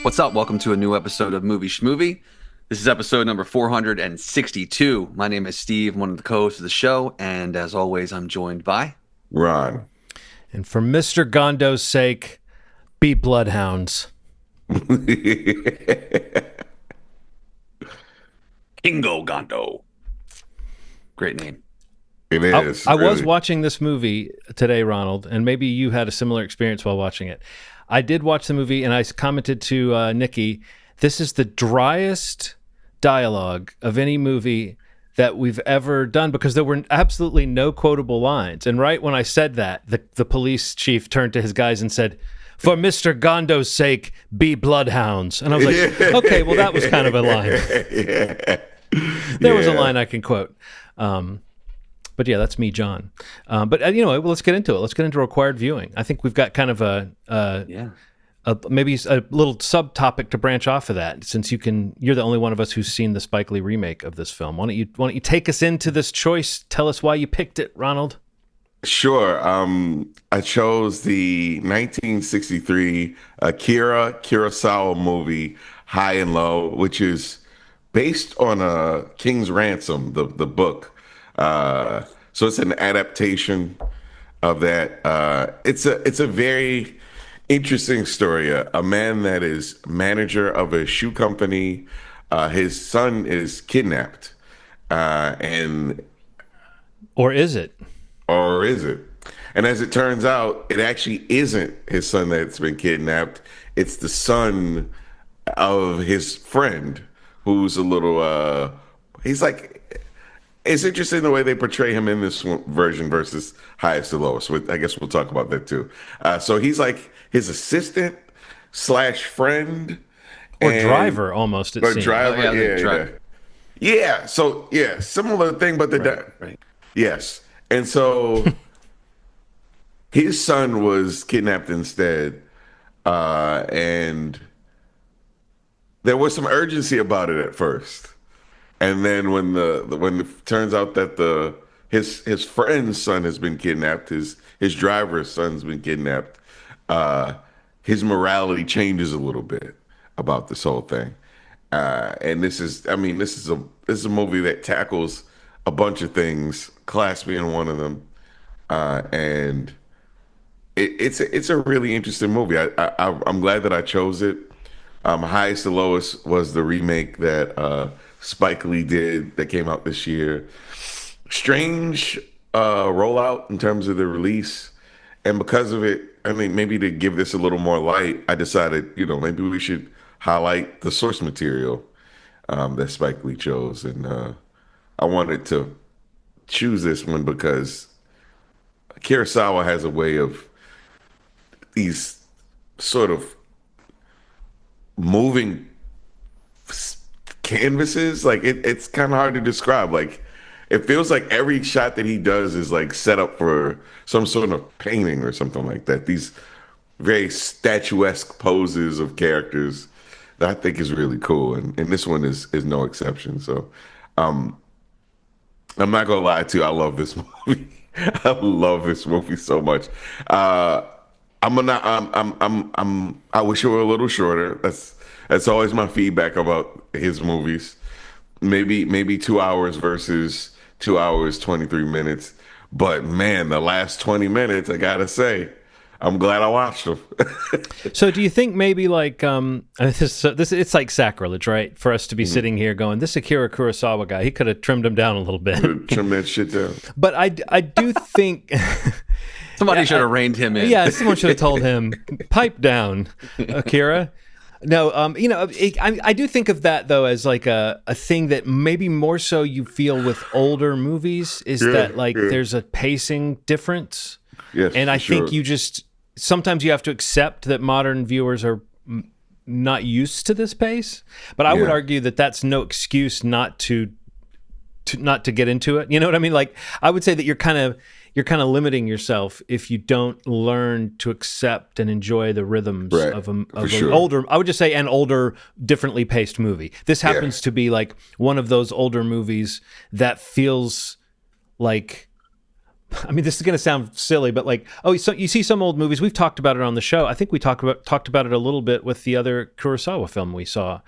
What's up? Welcome to a new episode of Movie Schmovie. This is episode number 462. My name is Steve, one of the co-hosts of the show, and as always, I'm joined by Ron. And for Mr. Gondo's sake, be bloodhounds. Kingo Gondo. Great name. It is. I was watching this movie today, Ronald, and maybe you had a similar experience while watching it. I did watch the movie, and I commented to Nikki, this is the driest dialogue of any movie that we've ever done, because there were absolutely no quotable lines. And right when I said that, the police chief turned to his guys and said, "For Mr. Gondo's sake, be bloodhounds." And I was like, okay, well, that was kind of a line. There was a line I can quote. But yeah, that's me, John. But let's get into it. Let's get into required viewing. I think we've got kind of maybe a little subtopic to branch off of that, since you're the only one of us who's seen the Spike Lee remake of this film. Why don't you take us into this choice? Tell us why you picked it, Ronald. Sure. I chose the 1963 Akira Kurosawa movie High and Low, which is based on King's Ransom, the book. So it's an adaptation of that. It's a very interesting story. A man that is manager of a shoe company, his son is kidnapped, and or is it? And as it turns out, it actually isn't his son that's been kidnapped. It's the son of his friend, who's a little. He's like. It's interesting the way they portray him in this version versus Highest to Lowest. I guess we'll talk about that too. So he's like his assistant / friend. Or driver, almost, it seems. Driver, yeah. So, similar thing, but right. Yes. And so his son was kidnapped instead. And there was some urgency about it at first. And then when it turns out that his friend's son has been kidnapped, his driver's son's been kidnapped, his morality changes a little bit about this whole thing. And this is a movie that tackles a bunch of things, class being one of them, and it's a really interesting movie. I'm glad that I chose it. Highest to Lowest was the remake that Spike Lee did that came out this year. Strange rollout in terms of the release, and because of it, I mean, maybe to give this a little more light, I decided, maybe we should highlight the source material that Spike Lee chose, and I wanted to choose this one because Kurosawa has a way of these sort of moving canvases. Like it's kind of hard to describe. Like it feels like every shot that he does is like set up for some sort of painting or something like that. These very statuesque poses of characters that I think is really cool, and this one is no exception. So I'm not gonna lie to you, I love this movie. I love this movie so much. I wish it were a little shorter. That's always my feedback about his movies. Maybe 2 hours versus 2 hours 23 minutes. But man, the last 20 minutes, I gotta say, I'm glad I watched them. So do you think maybe like this it's like sacrilege, right? For us to be sitting here going, this Akira Kurosawa guy, he could have trimmed him down a little bit. Trim that shit down. But I do think Somebody should have reined him in. Yeah, someone should have told him, pipe down, Akira. No, I do think of that, though, as like a thing that maybe more so you feel with older movies is that there's a pacing difference. Yes, and I think sometimes you have to accept that modern viewers are not used to this pace. But I would argue that that's no excuse not to get into it. You know what I mean? Like, I would say that you're kind of limiting yourself if you don't learn to accept and enjoy the rhythms of an older, I would just say an older, differently paced movie. This happens to be like one of those older movies that feels like I mean, this is going to sound silly, but like, oh, so you see some old movies. We've talked about it on the show. I think we talked about it a little bit with the other Kurosawa film we saw,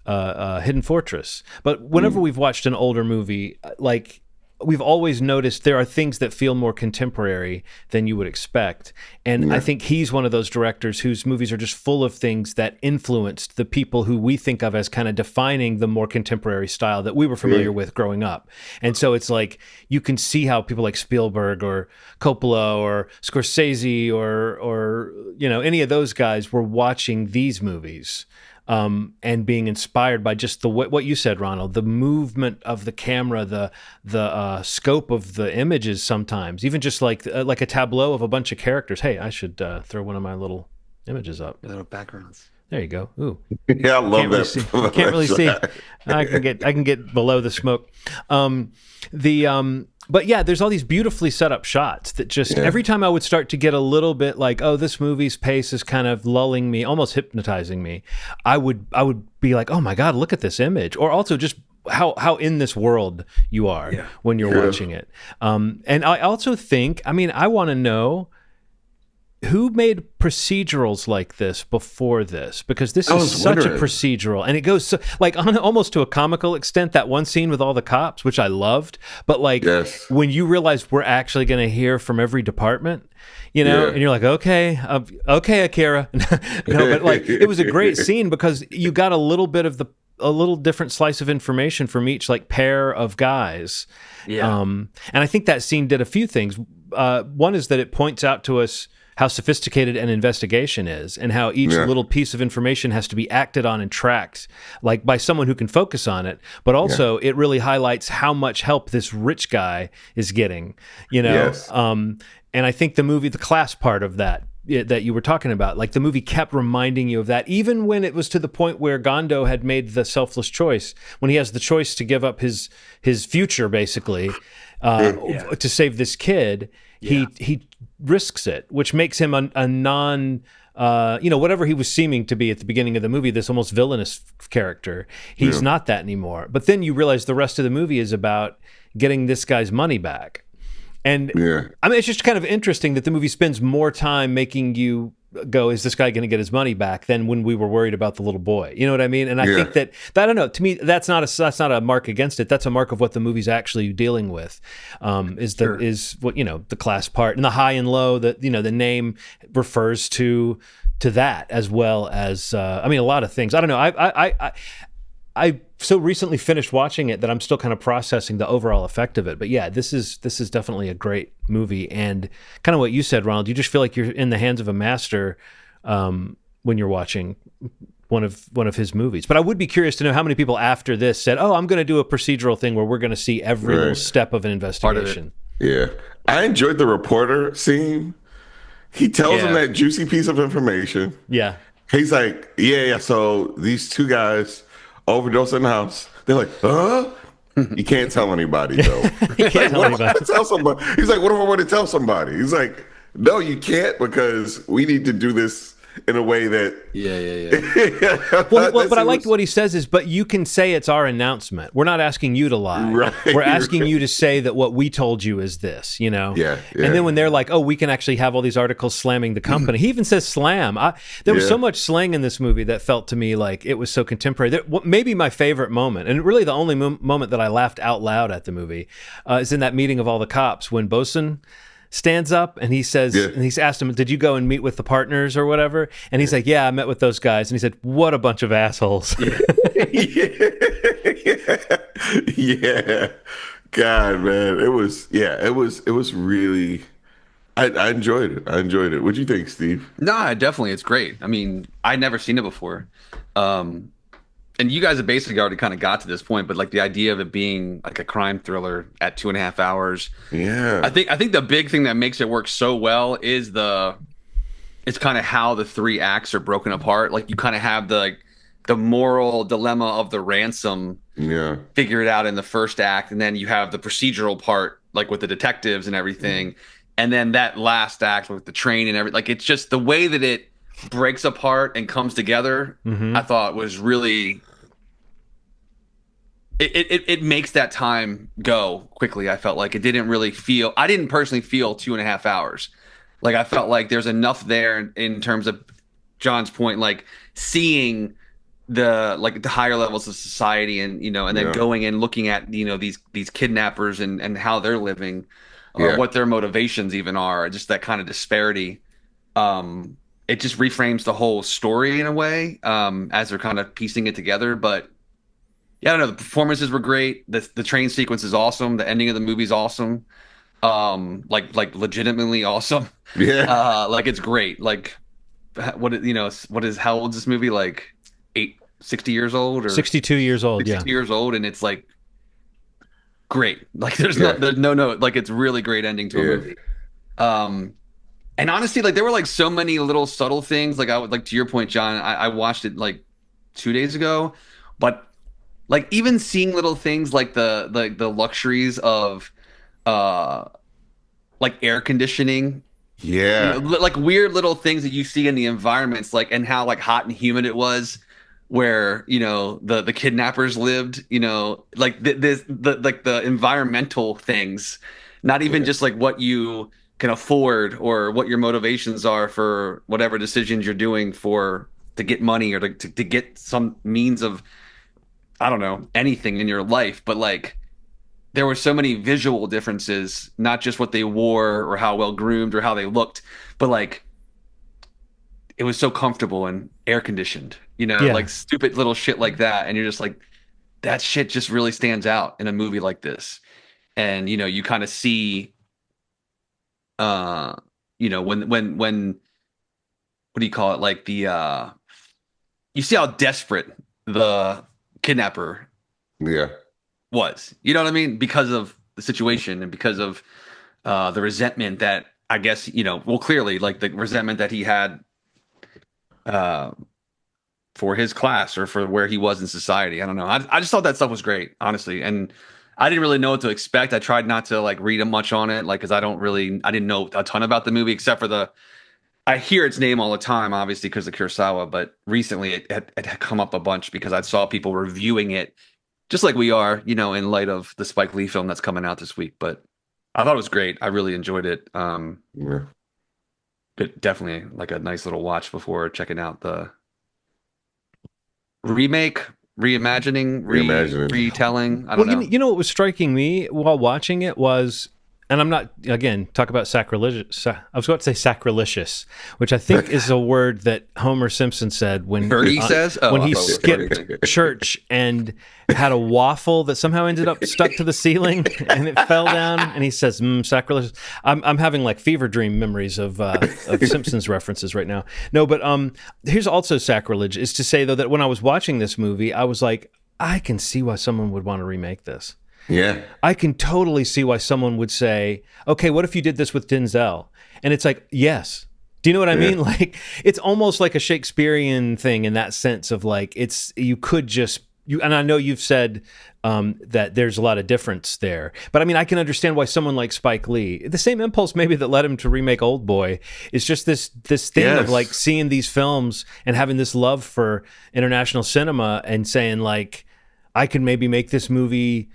Hidden Fortress. But whenever we've watched an older movie, like, we've always noticed there are things that feel more contemporary than you would expect. And I think he's one of those directors whose movies are just full of things that influenced the people who we think of as kind of defining the more contemporary style that we were familiar with growing up. And so it's like, you can see how people like Spielberg or Coppola or Scorsese or any of those guys were watching these movies. And being inspired by just what you said, Ronald, the movement of the camera, the scope of the images. Sometimes even just like a tableau of a bunch of characters. Hey, I should throw one of my little images up. Little backgrounds. There you go. Ooh, Yeah, I love that. Can't really see. I can get below the smoke. But yeah, there's all these beautifully set up shots that just every time I would start to get a little bit like, oh, this movie's pace is kind of lulling me, almost hypnotizing me. I would be like, oh my God, look at this image. Or also just how in this world you are when you're watching it. And I also think, I want to know who made procedurals like this before this, because this is such a procedural, and it goes on almost to a comical extent. That one scene with all the cops, which I loved, but when you realize we're actually going to hear from every department, and you're like, okay, Akira. But it was a great scene because you got a little bit of a little different slice of information from each pair of guys. And I think that scene did a few things. One is that it points out to us how sophisticated an investigation is and how each little piece of information has to be acted on and tracked by someone who can focus on it. But also it really highlights how much help this rich guy is getting, and I think the movie, the class part of that you were talking about, the movie kept reminding you of that, even when it was to the point where Gondo had made the selfless choice, when he has the choice to give up his future, basically, to save this kid. He risks it, which makes him a non, whatever he was seeming to be at the beginning of the movie, this almost villainous character. He's not that anymore. But then you realize the rest of the movie is about getting this guy's money back. And it's just kind of interesting that the movie spends more time making you go, is this guy going to get his money back, than when we were worried about the little boy? You know what I mean? And I think that I don't know. To me, that's not a mark against it. That's a mark of what the movie's actually dealing with. Is what the class part and the high and low. That the name refers to that, as well as a lot of things. I don't know. I so recently finished watching it that I'm still kind of processing the overall effect of it. But yeah, this is definitely a great movie, and kind of what you said, Ronald. You just feel like you're in the hands of a master when you're watching one of his movies. But I would be curious to know how many people after this said, "Oh, I'm going to do a procedural thing where we're going to see every little step of an investigation." Yeah, I enjoyed the reporter scene. He tells him that juicy piece of information. Yeah, he's like, "Yeah." So these two guys overdose in the house. They're like, huh? You can't tell anybody, though. You can't tell anybody. Tell somebody. He's like, what if I want to tell somebody? He's like, no, you can't, because we need to do this in a way that But I liked what he says is, but you can say it's our announcement. We're not asking you to lie. Right. We're asking you to say that what we told you is this, And then when they're like, oh, we can actually have all these articles slamming the company. He even says slam. There was so much slang in this movie that felt to me like it was so contemporary. Maybe my favorite moment, and really the only moment that I laughed out loud at the movie, is in that meeting of all the cops when Bosun stands up and he says, and he's asked him, did you go and meet with the partners or whatever? And he's like, yeah, I met with those guys. And he said, what a bunch of assholes. Yeah. God, man. It was really, I enjoyed it. What'd you think, Steve? No, definitely. It's great. I'd never seen it before. And you guys have basically already kind of got to this point, but the idea of it being like a crime thriller at 2.5 hours. Yeah. I think the big thing that makes it work so well is it's kind of how the three acts are broken apart. You kind of have the moral dilemma of the ransom figured out in the first act, and then you have the procedural part, with the detectives and everything. And then that last act with the train and everything. It's just the way that it breaks apart and comes together, I thought was really it makes that time go quickly. I felt like it didn't really feel. I didn't personally feel 2.5 hours. Like I felt like there's enough there in terms of John's point, like seeing the higher levels of society, and and then Yeah. going and looking at these kidnappers and how they're living, or Yeah. what their motivations even are, just that kind of disparity. It just reframes the whole story in a way, as they're kind of piecing it together. But yeah, I don't know. The performances were great. The train sequence is awesome. The ending of the movie is awesome. Like legitimately awesome. Yeah. Like it's great. Like what is how old is this movie? Like 60 years old, or 62 years old, yeah. 60 years old, and it's like great. Like Yeah. there's no like it's really great ending to a Yeah. movie. Um, and honestly, like there were like so many little subtle things. Like I would like to your point, John. I watched it like 2 days ago, but like even seeing little things like the luxuries of uh like air conditioning, Yeah. like weird little things that you see in the environments, like, and how like hot and humid it was where the kidnappers lived, like the environmental things, not even Yeah. just like what you can afford or what your motivations are for whatever decisions you're doing for to get money, or to get some means of, I don't know, anything in your life. But like there were so many visual differences, not just what they wore or how well groomed or how they looked, but like it was so comfortable and air conditioned, Yeah. like stupid little shit like that. And you're just like, that shit just really stands out in a movie like this. And you kind of see, uh, when what do you call it? Like you see how desperate the kidnapper Yeah. was. You know what I mean? Because of the situation, and because of the resentment that, I guess, well, clearly, like the resentment that he had uh, for his class, or for where he was in society. I don't know. I just thought that stuff was great, honestly. And I didn't really know what to expect. I tried not to like read much on it, like, because I didn't know a ton about the movie, except for I hear its name all the time, obviously, because of Kurosawa. But recently it had come up a bunch because I saw people reviewing it, just like we are, in light of the Spike Lee film that's coming out this week. But I thought it was great. I really enjoyed it. Yeah. But definitely like a nice little watch before checking out the remake, reimagining, Reimagining. retelling. I Well, don't know. you know what was striking me while watching it was, and I'm not, again, talk about sacrilegious. I was about to say sacrilegious, which I think is a word that Homer Simpson said when Birdie says, "Oh, when I he thought it was skipped Birdie." church and had a waffle that somehow ended up stuck to the ceiling and it fell down. And he says, sacrilegious. I'm having like fever dream memories of Simpsons references right now. No, but here's also sacrilege, is to say though that when I was watching this movie, I was like, I can see why someone would want to remake this. Yeah. I can totally see why someone would say, okay, what if you did this with Denzel? And it's like, yes. Do you know what I mean? Like, it's almost like a Shakespearean thing in that sense of like, you could just, and I know you've said that there's a lot of difference there, but I mean, I can understand why someone like Spike Lee, the same impulse maybe that led him to remake Old Boy, is just this thing of like seeing these films and having this love for international cinema and saying like, I can maybe make this movie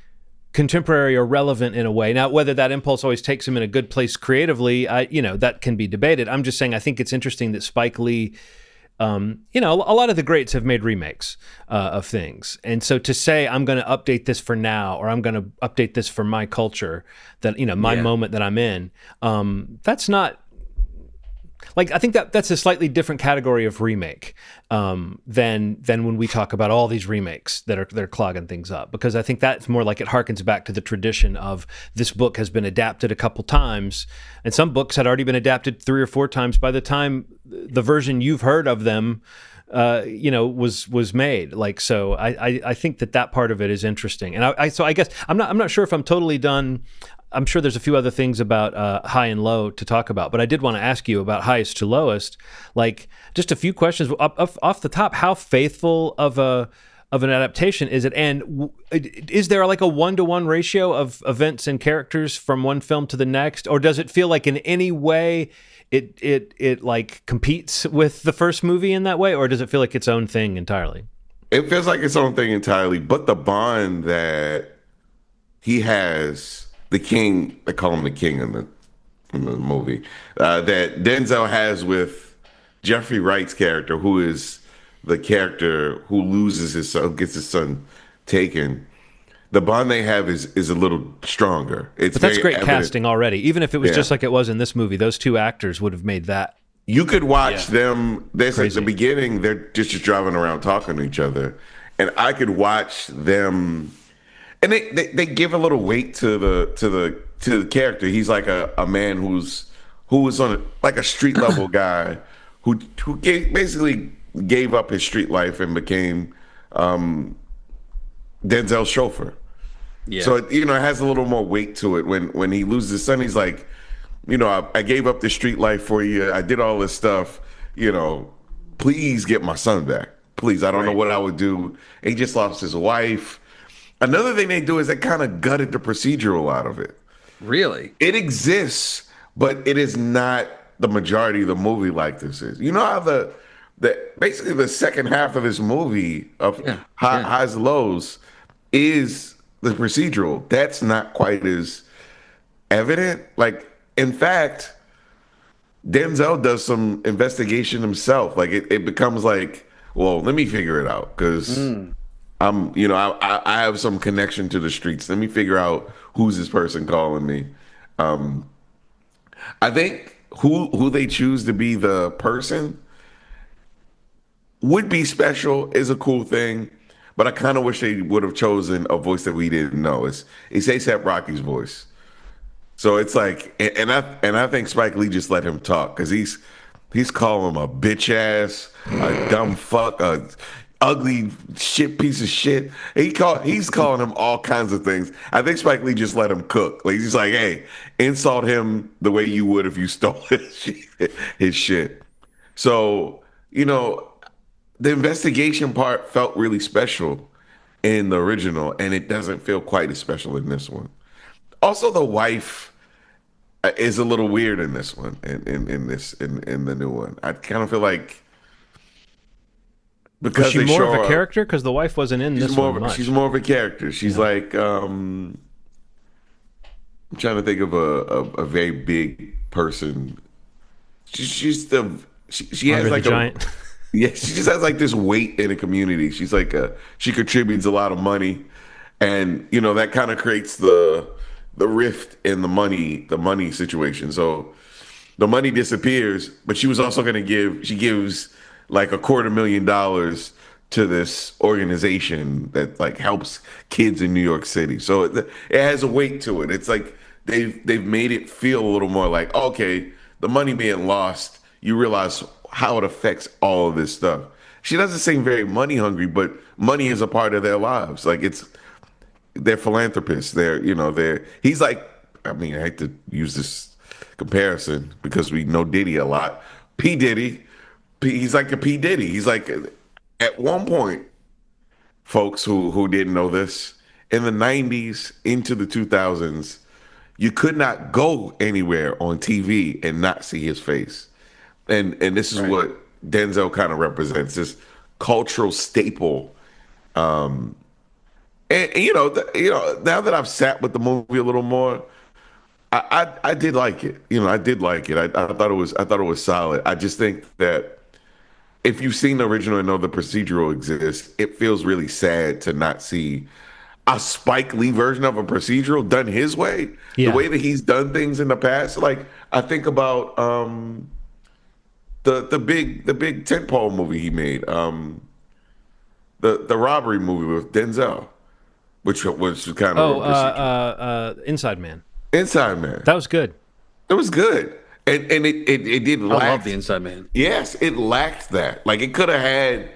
contemporary or relevant in a way. Now, whether that impulse always takes him in a good place creatively, that can be debated. I'm just saying, I think it's interesting that Spike Lee, a lot of the greats have made remakes of things. And so to say, I'm going to update this for now, or I'm going to update this for my culture, that, my moment that I'm in, that's not, like, I think that's a slightly different category of remake than when we talk about all these remakes that are clogging things up, because I think that's more like it harkens back to the tradition of this book has been adapted a couple times, and some books had already been adapted 3 or 4 times by the time the version you've heard of them was made. Like, so I think that part of it is interesting, and I guess I'm not sure if I'm totally done. I'm sure there's a few other things about high and low to talk about, but I did want to ask you about highest to lowest. Like, just a few questions off the top. How faithful of an adaptation is it? And is there like a 1-to-1 ratio of events and characters from one film to the next, or does it feel like in any way it like competes with the first movie in that way, or does it feel like its own thing entirely? It feels like its own thing entirely, but the bond that he has, the king, they call him the king in the movie, that Denzel has with Jeffrey Wright's character, who is the character who loses his son, gets his son taken. The bond they have is a little stronger. It's But that's very great evident. casting already. Even if it was Yeah. just like it was in this movie, those two actors would have made that. You could watch them. This at Crazy. the beginning. They're just driving around talking to each other, and I could watch them. And they give a little weight to the character. He's like a man who was on like a street level guy who basically gave up his street life and became Denzel's chauffeur. Yeah. So it has a little more weight to it when he loses his son. He's like, I gave up the street life for you. I did all this stuff. Please get my son back. Please, I don't know what I would do. He just lost his wife. Another thing they do is they kind of gutted the procedural out of it. Really? It exists, but it is not the majority of the movie like this is. You know how the basically the second half of this movie of highs and lows is the procedural. That's not quite as evident. Like, in fact, Denzel does some investigation himself. Like it becomes like, well, let me figure it out because I have some connection to the streets. Let me figure out who's this person calling me. I think who they choose to be the person would be special, is a cool thing, but I kind of wish they would have chosen a voice that we didn't know. It's A$AP Rocky's voice. So it's like, and I think Spike Lee just let him talk because he's calling him a bitch ass, a dumb fuck, a ugly shit piece of shit. He's calling him all kinds of things. I think Spike Lee just let him cook. Like he's like, hey, insult him the way you would if you stole his shit. So the investigation part felt really special in the original, and it doesn't feel quite as special in this one. Also, the wife is a little weird in this one, in the new one. I kind of feel like because Was she they more show of a her- character? Because the wife wasn't in this one much. she's more of a character. She's like I'm trying to think of a very big person. She has Andre like the Giant. Yeah, she just has like this weight in a community. She's like she contributes a lot of money, and that kind of creates the rift in the money situation. So the money disappears, but she was also going to she gives like $250,000 to this organization that like helps kids in New York City. So it has a weight to it. It's like they've made it feel a little more like, okay, the money being lost, you realize how it affects all of this stuff. She doesn't seem very money hungry, but money is a part of their lives. Like they're philanthropists. He's like, I mean, I hate to use this comparison because we know Diddy a lot. P. Diddy, he's like a P. Diddy. He's like, at one point, folks who didn't know this, in the 90s into the 2000s, you could not go anywhere on TV and not see his face. And this is what Denzel kind of represents, this cultural staple. And now that I've sat with the movie a little more, I did like it. I did like it. I thought it was solid. I just think that if you've seen the original and know the procedural exists, it feels really sad to not see a Spike Lee version of a procedural done his way, the way that he's done things in the past. Like I think about the big tentpole movie he made, the robbery movie with Denzel, which was kind of Inside Man. Inside Man. That was good. It was good, and it did lack. I love the Inside Man. Yes, it lacked that. Like it could have had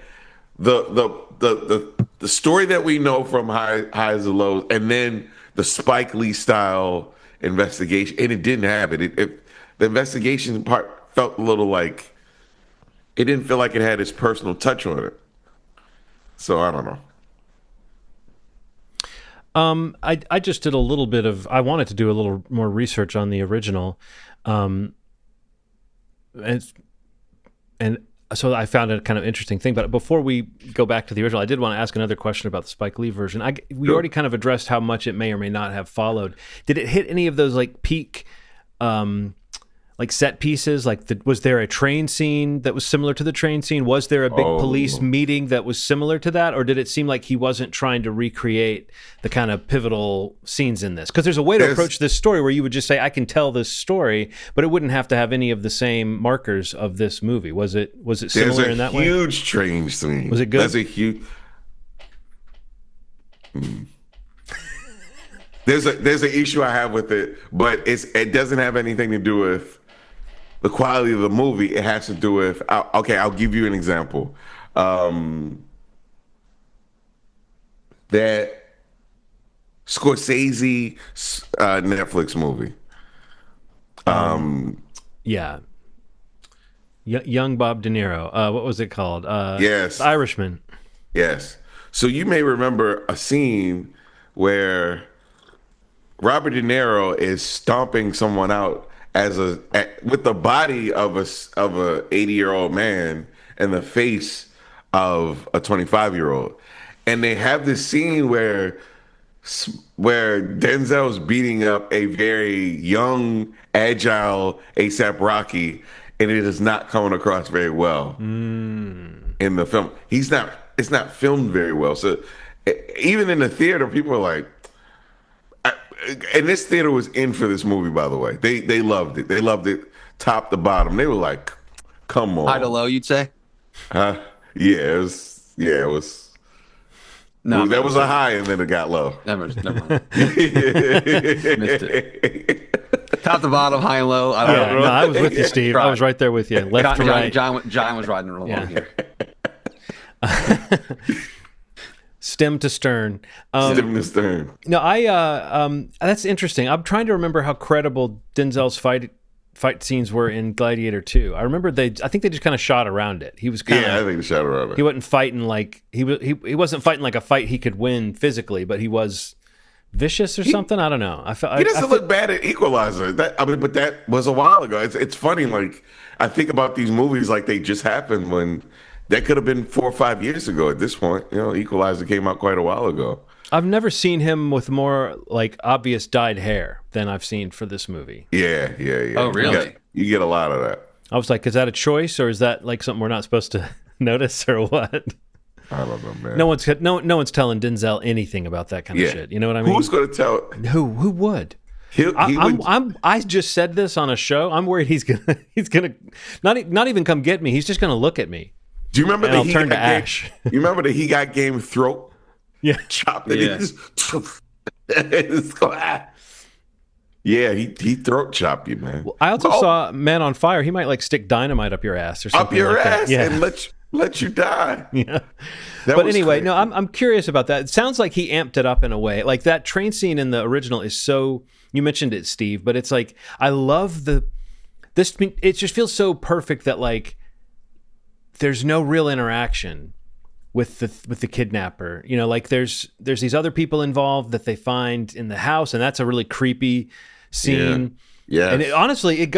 the story that we know from Highs and Lows, and then the Spike Lee style investigation, and it didn't have it. The investigation part felt a little like it didn't feel like it had its personal touch on it. So I don't know. I just did a little bit of. I wanted to do a little more research on the original, and so I found it a kind of interesting thing. But before we go back to the original, I did want to ask another question about the Spike Lee version. We already kind of addressed how much it may or may not have followed. Did it hit any of those like peak like set pieces? Like, was there a train scene that was similar to the train scene? Was there a big police meeting that was similar to that? Or did it seem like he wasn't trying to recreate the kind of pivotal scenes in this? Because there's a way to approach this story where you would just say, I can tell this story, but it wouldn't have to have any of the same markers of this movie. Was it similar in that way? There's a huge train scene. Was it good? That's a huge... There's an issue I have with it, but it doesn't have anything to do with the quality of the movie. It has to do with, okay, I'll give you an example. That Scorsese Netflix movie. Yeah. Young Bob De Niro. What was it called? Yes. The Irishman. Yes. So you may remember a scene where Robert De Niro is stomping someone out with the body of a 80-year-old man and the face of a 25-year-old, and they have this scene where Denzel's beating up a very young, agile ASAP Rocky, and it is not coming across very well in the film. It's not filmed very well. So even in the theater, people are like. And this theater was in for this movie, by the way. They loved it. They loved it top to bottom. They were like, come on. High to low, you'd say? Huh? Yeah, it was. No, that was a high, and then it got low. Never mind. Missed it. Top to bottom, high and low. I don't know. No, I was with you, Steve. I was right there with you. Left to right. John was riding along here. Stem to stern. Stem to stern. No, that's interesting. I'm trying to remember how credible Denzel's fight scenes were in Gladiator 2. I remember I think they just kind of shot around it. He was I think they shot around it. He wasn't fighting like he wasn't fighting like a fight he could win physically, but he was vicious or something. I don't know. He doesn't look bad at Equalizer. But that was a while ago. It's funny. Like, I think about these movies like they just happened when. That could have been 4 or 5 years ago at this point. You know, Equalizer came out quite a while ago. I've never seen him with more like obvious dyed hair than I've seen for this movie. Yeah. Oh, really? You get a lot of that. I was like, is that a choice or is that like something we're not supposed to notice or what? I don't know, man. No one's telling Denzel anything about that kind of shit. You know what I mean? Who's going to tell? Who would? I just said this on a show. I'm worried he's gonna not even come get me. He's just gonna look at me. Do you remember I'll turn to ash? You remember the He Got Game throat? Yeah, chopped it. Yeah, he throat chopped you, man. Well, I also saw Man on Fire. He might like stick dynamite up your ass or something. Up your like ass, that. Yeah. and let you die. Yeah. But anyway, crazy. No, I'm curious about that. It sounds like he amped it up in a way. Like that train scene in the original is so. You mentioned it, Steve, but it's like I love this. It just feels so perfect that like. There's no real interaction with the kidnapper. You know, like there's these other people involved that they find in the house, and that's a really creepy scene. Yeah. And honestly, it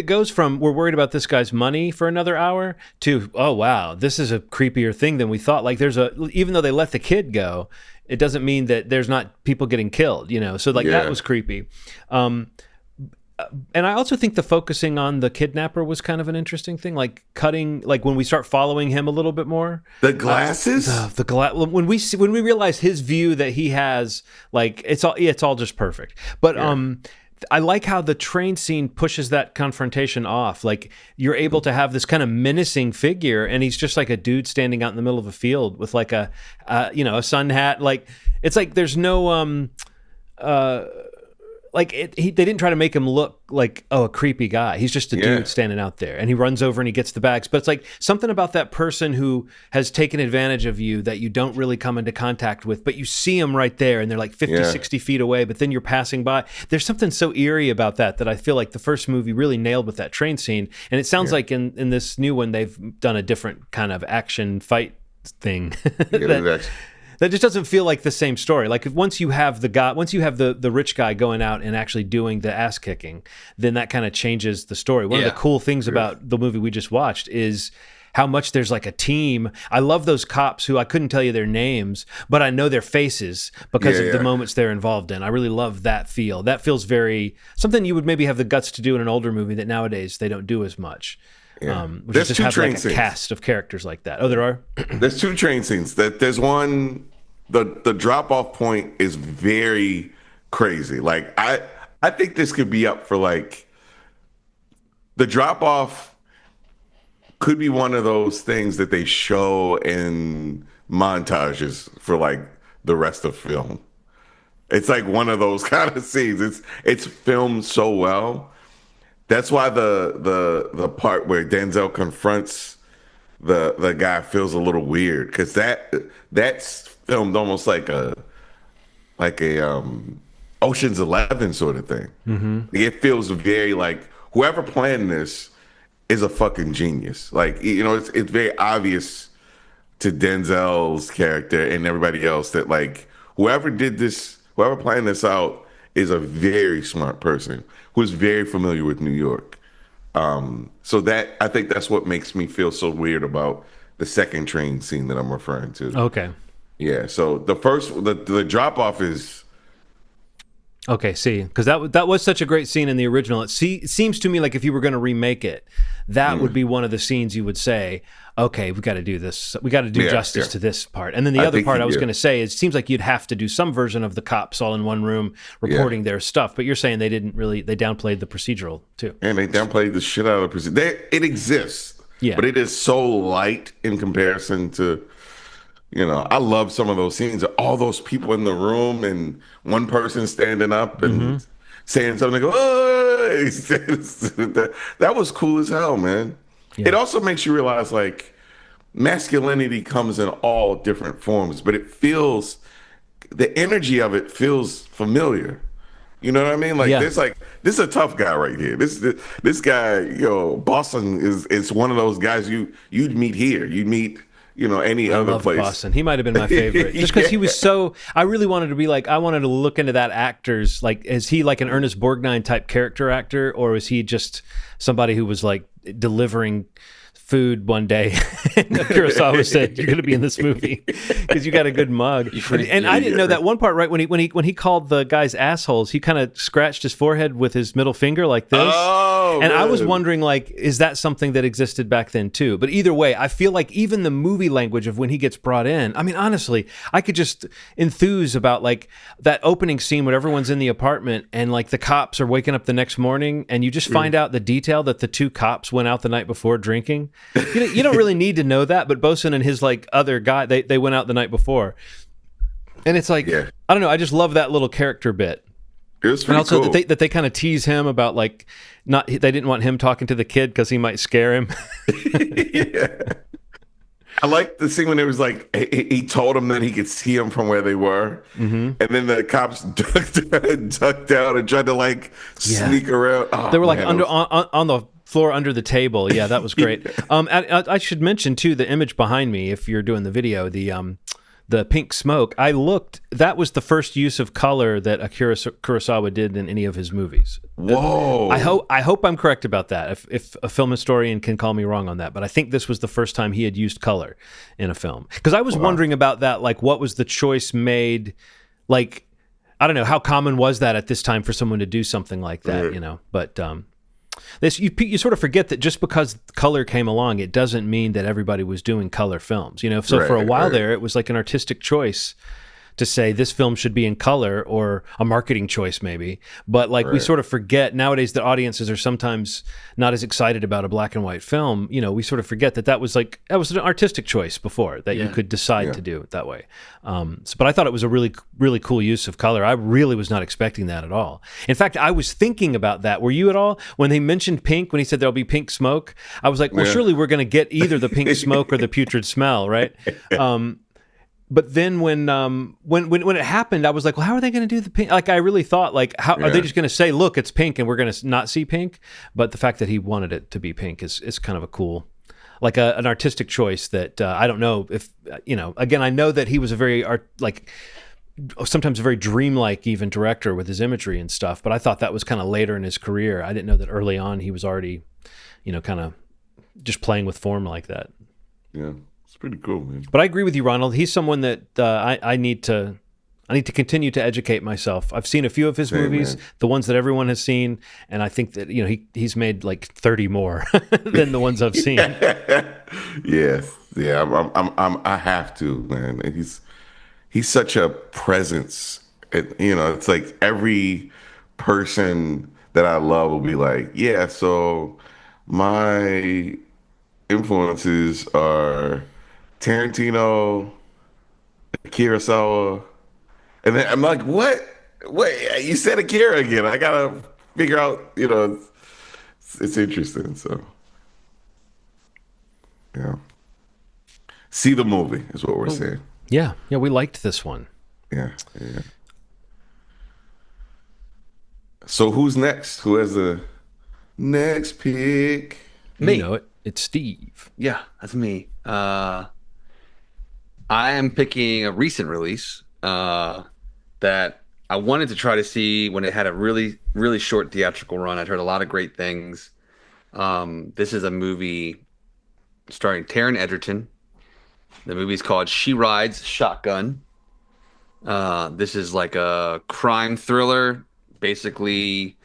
goes from we're worried about this guy's money for another hour to oh wow, this is a creepier thing than we thought. Like even though they let the kid go, it doesn't mean that there's not people getting killed. You know, so like that was creepy. And I also think the focusing on the kidnapper was kind of an interesting thing, like cutting, like when we start following him a little bit more. The glasses, when we realize his view that he has, like it's all just perfect. But I like how the train scene pushes that confrontation off. Like you're able to have this kind of menacing figure, and he's just like a dude standing out in the middle of a field with like a sun hat. Like it's like there's no they didn't try to make him look like a creepy guy. He's just a dude standing out there, and he runs over and he gets the bags. But it's like something about that person who has taken advantage of you that you don't really come into contact with, but you see them right there, and they're like 50, 60 feet away, but then you're passing by. There's something so eerie about that I feel like the first movie really nailed with that train scene. And it sounds like in this new one, they've done a different kind of action fight thing. That just doesn't feel like the same story. Like once you have the rich guy going out and actually doing the ass kicking, then that kind of changes the story. One of the cool things about the movie we just watched is how much there's like a team. I love those cops who I couldn't tell you their names, but I know their faces because of the moments they're involved in. I really love that feel. That feels very something you would maybe have the guts to do in an older movie that nowadays they don't do as much. Which There's is just two have train like a scenes. cast of characters like that. Oh, there are? There's two train scenes. There's one, the drop off point is very crazy. Like I think this could be up for like the drop off could be one of those things that they show in montages for like the rest of film. It's like one of those kind of scenes. It's filmed so well. That's why the part where Denzel confronts the guy feels a little weird because that's filmed almost like a Ocean's 11 sort of thing. Mm-hmm. It feels very like whoever planned this is a fucking genius. Like, you know, it's very obvious to Denzel's character and everybody else that like whoever planned this out is a very smart person who's very familiar with New York. So that I think that's what makes me feel so weird about the second train scene that I'm referring to. Okay. Yeah. So the drop off is. Okay, see, because that was such a great scene in the original. It seems to me like if you were going to remake it, that would be one of the scenes you would say, okay, we got to do this. We got to do justice to this part. And then the other part I was going to say is it seems like you'd have to do some version of the cops all in one room reporting their stuff. But you're saying they downplayed the procedural too. And they downplayed the shit out of the procedural. It exists, but it is so light in comparison to. You know, I love some of those scenes. All those people in the room and one person standing up and saying something. Go, oh! That was cool as hell, man. Yeah. It also makes you realize, like, masculinity comes in all different forms, but the energy of it feels familiar. You know what I mean? Like, this is a tough guy right here. This guy, Boston is one of those guys you'd meet here. You'd meet. Any other place. Boston. He might have been my favorite. Just because he was so... I really wanted to be like... I wanted to look into that actor's... Like, is he like an Ernest Borgnine type character actor? Or is he just somebody who was like delivering food one day? And Kurosawa said, "You're going to be in this movie because you got a good mug." And I didn't know that one part. Right when he called the guys assholes, he kind of scratched his forehead with his middle finger like this. Oh, and man. I was wondering, like, is that something that existed back then too? But either way, I feel like even the movie language of when he gets brought in. I mean, honestly, I could just enthuse about like that opening scene when everyone's in the apartment and like the cops are waking up the next morning, and you just find out the detail that the two cops went out the night before drinking. You don't really need to know that, but Bosun and his like other guy, they went out the night before, and it's like I don't know. I just love that little character bit. It was pretty and also cool. that they kind of tease him about like they didn't want him talking to the kid because he might scare him. I like the scene when it was like he told him that he could see him from where they were, and then the cops ducked out and tried to like sneak around. Oh, they were like on the floor under the table. Yeah, that was great. I should mention too the image behind me. If you're doing the video, the pink smoke. I looked. That was the first use of color that Akira Kurosawa did in any of his movies. Whoa! I hope I'm correct about that. If a film historian can call me wrong on that, but I think this was the first time he had used color in a film. Because I was wondering about that. Like, what was the choice made? Like, I don't know, how common was that at this time for someone to do something like that? But. You sort of forget that just because color came along, it doesn't mean that everybody was doing color films. So for a while there, it was like an artistic choice to say this film should be in color, or a marketing choice maybe. But like we sort of forget nowadays that audiences are sometimes not as excited about a black and white film. We sort of forget that was an artistic choice before that you could decide to do it that way. But I thought it was a really, really cool use of color. I really was not expecting that at all. In fact, I was thinking about that. Were you at all? When they mentioned pink, when he said there'll be pink smoke, I was like, well, surely we're going to get either the pink smoke or the putrid smell, right? But then when it happened, I was like, well, how are they going to do the pink? Like, I really thought, like, how are they just going to say, look, it's pink and we're going to not see pink? But the fact that he wanted it to be pink is kind of a cool like an artistic choice that I don't know if again, I know that he was a very sometimes a very dreamlike even director with his imagery and stuff, but I thought that was kind of later in his career. I didn't know that early on he was already kind of just playing with form like that. Yeah, it's pretty cool, man. But I agree with you, Ronald. He's someone that I need to continue to educate myself. I've seen a few of his movies, man. The ones that everyone has seen, and I think that he's made like 30 more than the ones I've seen. Yeah. I have to, man. And he's such a presence. It's like every person that I love will be like, yeah. So my influences are Tarantino, Kurosawa. And then I'm like, what? Wait, you said Akira again. I gotta figure out, it's interesting. So, yeah. See the movie is what we're saying. Yeah, we liked this one. Yeah. So who's next? Who has the next pick? Me. You know it. It's Steve. Yeah, that's me. I am picking a recent release that I wanted to try to see when it had a really, really short theatrical run. I'd heard a lot of great things. This is a movie starring Taron Egerton. The movie's called She Rides Shotgun. This is like a crime thriller, basically.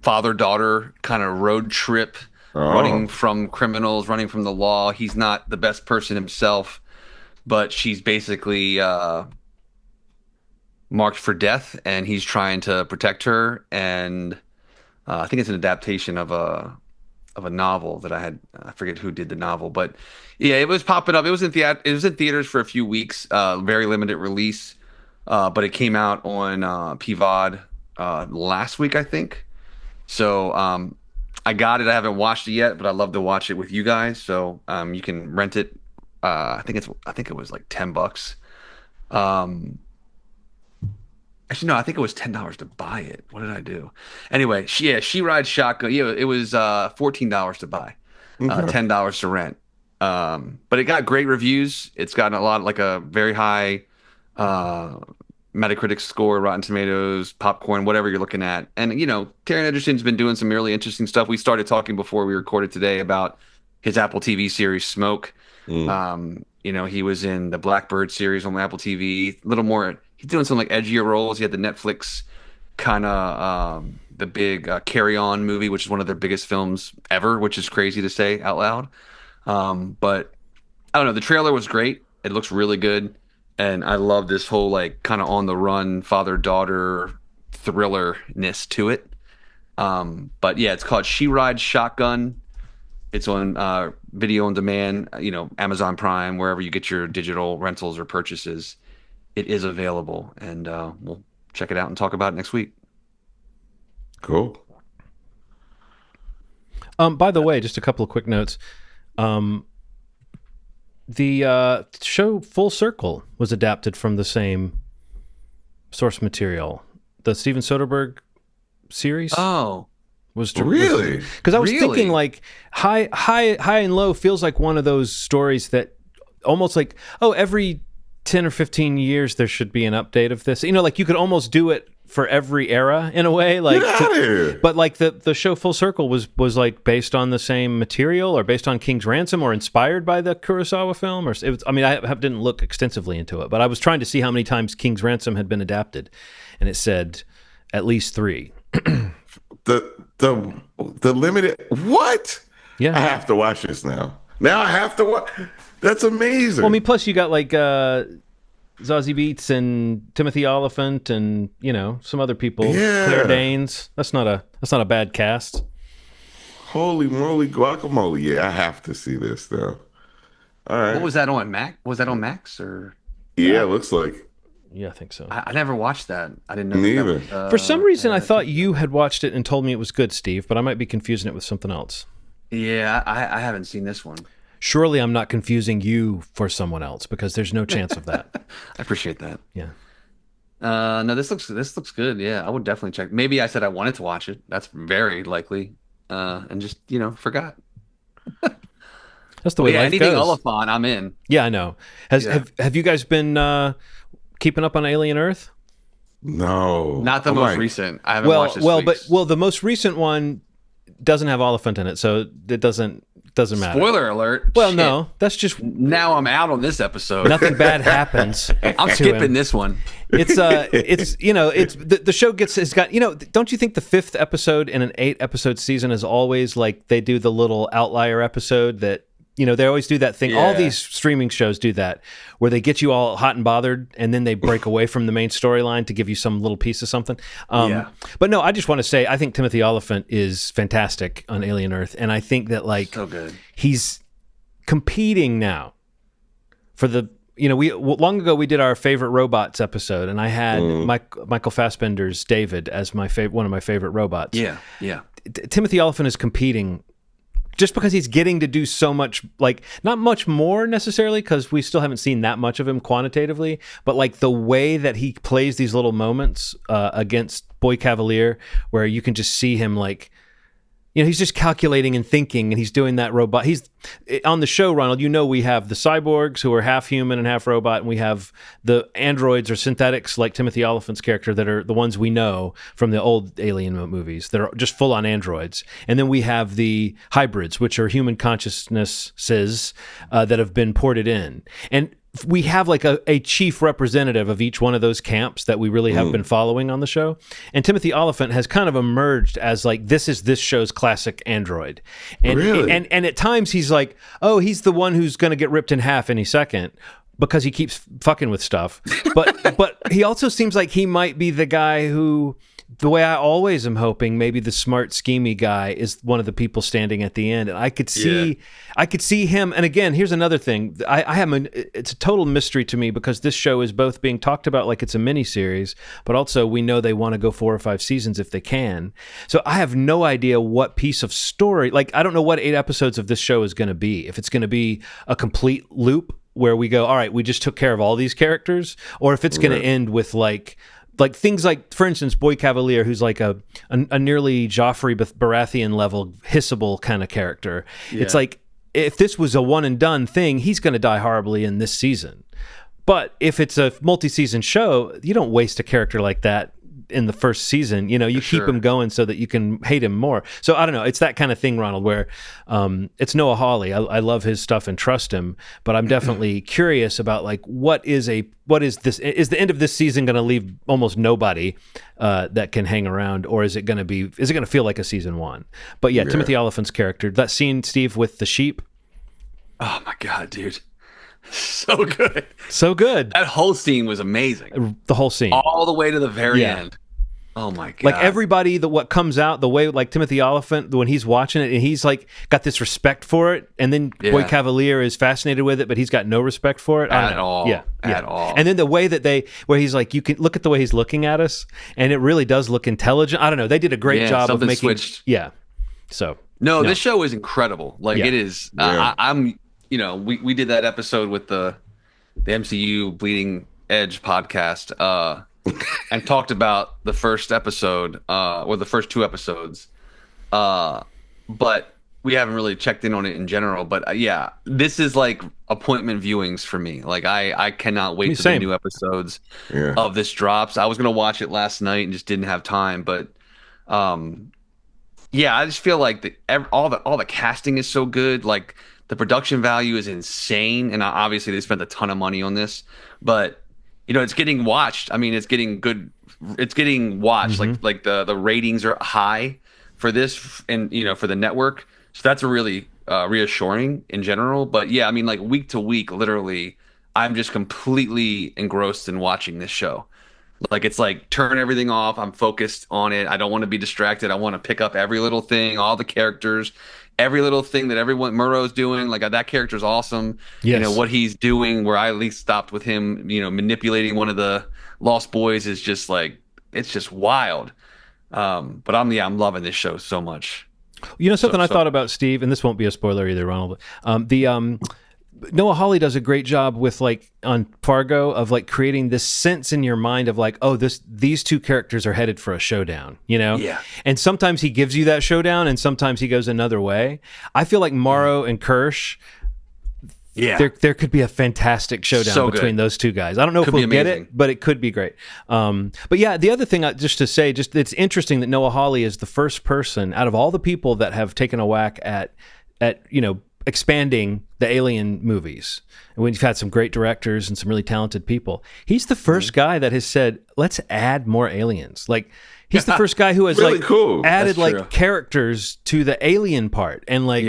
Father-daughter kind of road trip, running from criminals, running from the law. He's not the best person himself, but she's basically marked for death, and he's trying to protect her. And I think it's an adaptation of a novel that I forget who did the novel, but yeah, it was popping up. It was in theaters for a few weeks, very limited release, but it came out on PVOD last week, I think. So I got it. I haven't watched it yet, but I'd love to watch it with you guys. So you can rent it. I think it was like $10. Actually, no, I think it was $10 to buy it. What did I do? Anyway, She Rides Shotgun. Yeah, it was $14 to buy, $10 to rent. But it got great reviews. It's gotten like a very high Metacritic score, Rotten Tomatoes, popcorn, whatever you're looking at. And, Taron Egerton's been doing some really interesting stuff. We started talking before we recorded today about his Apple TV series, Smoke. He was in the Blackbird series on Apple TV. A little more, he's doing some like edgier roles. He had the Netflix kind of the big Carry On movie, which is one of their biggest films ever, which is crazy to say out loud. But I don't know. The trailer was great. It looks really good. And I love this whole like kind of on the run father-daughter thriller-ness to it. But yeah, it's called She Rides Shotgun. It's on video on demand, Amazon Prime, wherever you get your digital rentals or purchases. It is available, and we'll check it out and talk about it next week. Cool. By the way, just a couple of quick notes. The show Full Circle was adapted from the same source material. The Steven Soderbergh series. Oh, really? Because I was thinking like high and low feels like one of those stories that almost like every 10 or 15 years there should be an update of this. Like you could almost do it for every era in a way. Like, but like the show Full Circle was like based on the same material or based on King's Ransom or inspired by the Kurosawa film. Or it was, I didn't look extensively into it, but I was trying to see how many times King's Ransom had been adapted, and it said at least 3. The limited what? Yeah, I have to watch this now. Now I have to watch. That's amazing. Well, plus you got like Zazie Beetz and Timothy Oliphant and some other people. Yeah. Claire Danes. That's not a bad cast. Holy moly, guacamole! Yeah, I have to see this though. All right. What was that on Mac? Was that on Max or? Yeah, it looks like. Yeah, I think so. I never watched that. I didn't know. Neither. For some reason, I thought you had watched it and told me it was good, Steve, but I might be confusing it with something else. Yeah, I haven't seen this one. Surely I'm not confusing you for someone else, because there's no chance of that. I appreciate that. Yeah. No, this looks good. Yeah, I would definitely check. Maybe I said I wanted to watch it. That's very likely. And just forgot. That's the But way yeah, life anything goes. Oliphant, I'm in. Yeah, I know. Has Yeah, have you guys been keeping up on Alien Earth? No. not the I'm most like, recent. I haven't watched this week's. The most recent one doesn't have Oliphant in it, so it doesn't matter. Spoiler alert. Well, Shit. no, that's just Now I'm out on this episode. nothing bad happens. I'm to skipping him. this one. It's the show has got don't you think the 5th episode in an 8-episode season is always like they do the little outlier episode that they always do that thing. All Yeah. these streaming shows do that, where they get you all hot and bothered, and then they break away from the main storyline to give you some little piece of something. Yeah. But no, I just want to say I think Timothy Olyphant is fantastic on Alien Earth, and I think that So good. he's competing now for the. We long ago we did our favorite robots episode, and I had Michael Fassbender's David as one of my favorite robots. Yeah. Yeah. Timothy Olyphant is competing just because he's getting to do so much, like not much more necessarily, because we still haven't seen that much of him quantitatively, but like the way that he plays these little moments against Boy Cavalier, where you can just see him like, he's just calculating and thinking, and he's doing that robot. He's on the show, Ronald. We have the cyborgs who are half human and half robot, and we have the androids or synthetics like Timothy Olyphant's character that are the ones we know from the old Alien movies that are just full on androids. And then we have the hybrids, which are human consciousnesses that have been ported in. And we have like a chief representative of each one of those camps that we really have been following on the show. And Timothy Olyphant has kind of emerged as like, this is this show's classic android. And, Really? and at times he's like, oh, he's the one who's going to get ripped in half any second because he keeps fucking with stuff. But he also seems like he might be the guy who, the way I always am hoping, maybe the smart, schemy guy is one of the people standing at the end. And I could see him. And again, here's another thing. It's a total mystery to me because this show is both being talked about like it's a mini series, but also we know they want to go 4 or 5 seasons if they can. So I have no idea what piece of story, like I don't know what 8 episodes of this show is going to be. If it's going to be a complete loop where we go, all right, we just took care of all these characters, or if it's going to end with like things like, for instance, Boy Cavalier, who's like a nearly Joffrey Baratheon level hissable kind of character. Yeah. It's like, if this was a one and done thing, he's going to die horribly in this season. But if it's a multi-season show, you don't waste a character like that in the first season. You keep him going so that you can hate him more. So I don't know. It's that kind of thing, Ronald, where it's Noah Hawley. I love his stuff and trust him, but I'm definitely curious about like what is this? Is the end of this season going to leave almost nobody that can hang around, or is it going to feel like a season 1? But yeah, Timothy Olyphant's character, that scene, Steve, with the sheep. Oh my God, dude. So good. So good. That whole scene was amazing. The whole scene. All the way to the very end. Oh my God. Like everybody, what comes out, the way like Timothy Olyphant, when he's watching it and he's like got this respect for it, and then Boy Cavalier is fascinated with it, but he's got no respect for it. At all. Yeah. At all. And then the way that where he's like, you can look at the way he's looking at us, and it really does look intelligent. I don't know. They did a great job of making switched. Yeah. So No, this show is incredible. Like it is. I'm we did that episode with the MCU Bleeding Edge podcast and talked about the first episode or the first 2 episodes, but we haven't really checked in on it in general. But this is like appointment viewings for me. Like I cannot wait till the new episodes of this drops. I was gonna watch it last night and just didn't have time, but I just feel like all the casting is so good. Like the production value is insane, and obviously they spent a ton of money on this. But it's getting watched. I mean, it's getting good. It's getting watched. Mm-hmm. Like the ratings are high for this, and for the network. So that's a really reassuring in general. But I mean, like week to week, literally, I'm just completely engrossed in watching this show. Like it's like turn everything off. I'm focused on it. I don't want to be distracted. I want to pick up every little thing, all the characters. Every little thing that Murrow's doing, like that character's awesome. Yes. What he's doing, where I at least stopped with him, manipulating one of the Lost Boys is just like, it's just wild. But I'm loving this show so much. Something I thought about, Steve, and this won't be a spoiler either, Ronald. Noah Hawley does a great job with, like, on Fargo, of like creating this sense in your mind of like, oh, these two characters are headed for a showdown, you know? Yeah. And sometimes he gives you that showdown, and sometimes he goes another way. I feel like Morrow and Kirsch, there could be a fantastic showdown between those two guys. I don't know if we'll get it, but it could be great. But yeah, the other thing, just to say, it's interesting that Noah Hawley is the first person out of all the people that have taken a whack at expanding the Alien movies. And we've had some great directors and some really talented people. He's the first guy that has said, let's add more aliens. Like, he's the first guy who has really added like characters to the alien part. And like,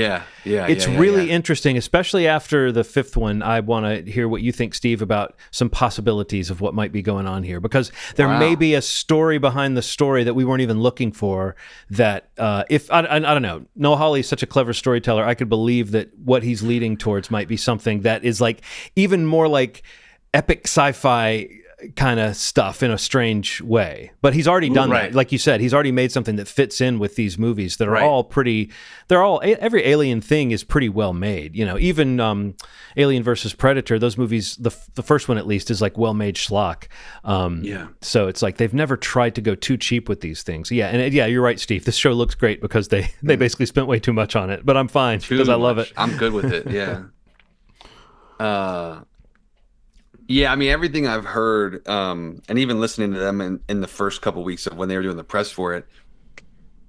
it's really interesting, especially after the fifth one. I want to hear what you think, Steve, about some possibilities of what might be going on here, because there may be a story behind the story that we weren't even looking for. That if I don't know, Noah Hawley is such a clever storyteller. I could believe that what he's leading towards might be something that is like even more like epic sci-fi kind of stuff in a strange way. But he's already done that. Like you said, he's already made something that fits in with these movies that are all pretty, every alien thing is pretty well made. You know, even Alien versus Predator, those movies, the first one at least, is like well-made schlock. So it's like they've never tried to go too cheap with these things. Yeah, and you're right, Steve. This show looks great because they basically spent way too much on it. But I'm fine because I love it. I'm good with it, yeah, I mean, everything I've heard, and even listening to them in the first couple weeks of when they were doing the press for it,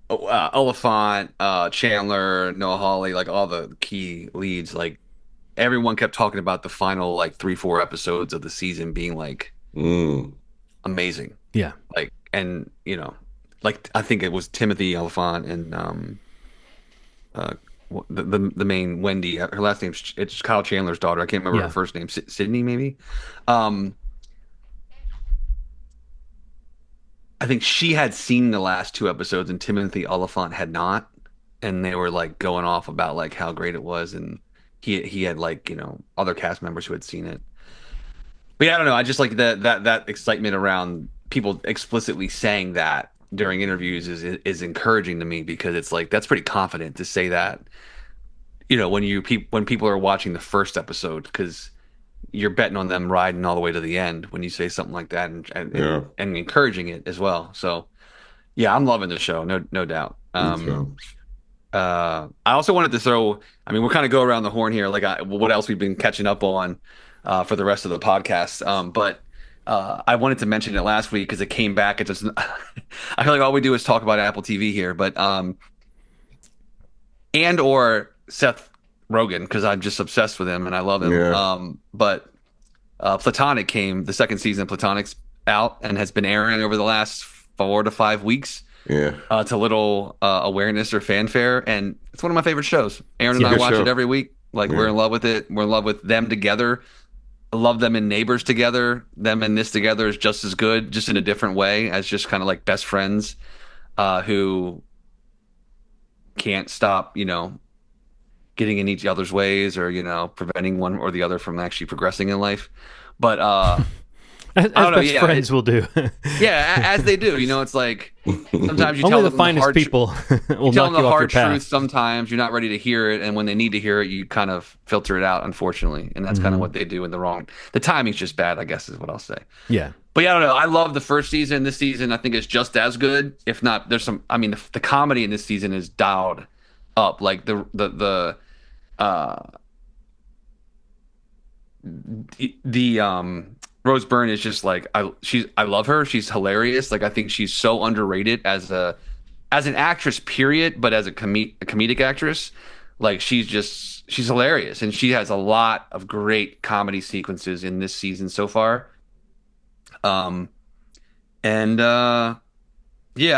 Oliphant, Chandler, Noah Hawley, like all the key leads, like everyone kept talking about the final like 3-4 episodes of the season being like amazing. Yeah. Like, and you know, like I think it was Timothy Oliphant and the main Wendy, her last name, it's Kyle Chandler's daughter. I can't remember her first name. Sydney, maybe. I think she had seen the last 2 episodes and Timothy Oliphant had not, and they were like going off about like how great it was, and he had like, you know, other cast members who had seen it. But yeah, I don't know. I just like that excitement around people explicitly saying that during interviews is encouraging to me, because it's like that's pretty confident to say that, you know, when people are watching the first episode, because you're betting on them riding all the way to the end when you say something like that, and encouraging it as well. So yeah, I'm loving the show, no doubt. I also wanted to throw, I mean, we're kind of go around the horn here, like what else we've been catching up on for the rest of the podcast, but I wanted to mention it last week because it came back. It just, I feel like all we do is talk about Apple TV here, but and or Seth Rogen, because I'm just obsessed with him and I love him. But Platonic the second season of Platonic's out and has been airing over the last 4 to 5 weeks. To little awareness or fanfare, and it's one of my favorite shows. Aaron and I watch it every week. Like we're in love with it. We're in love with them together. I love them in Neighbors together. Them in this together is just as good, just in a different way, as just kind of like best friends who can't stop, you know, getting in each other's ways, or, you know, preventing one or the other from actually progressing in life. But as best friends will do. As they do. You know, it's like sometimes you only tell the them finest people will knock you the off hard your path. truth. Sometimes you're not ready to hear it, and when they need to hear it, you kind of filter it out, unfortunately. And that's kind of what they do in the timing's just bad, I guess, is what I'll say. Yeah. But yeah, I don't know. I love the first season. This season, I think, is just as good, if not. There's some. I mean, the comedy in this season is dialed up. Like the Rose Byrne is just like I love her. She's hilarious. Like I think she's so underrated as an actress, period. But as a comedic actress, like she's hilarious, and she has a lot of great comedy sequences in this season so far. Yeah,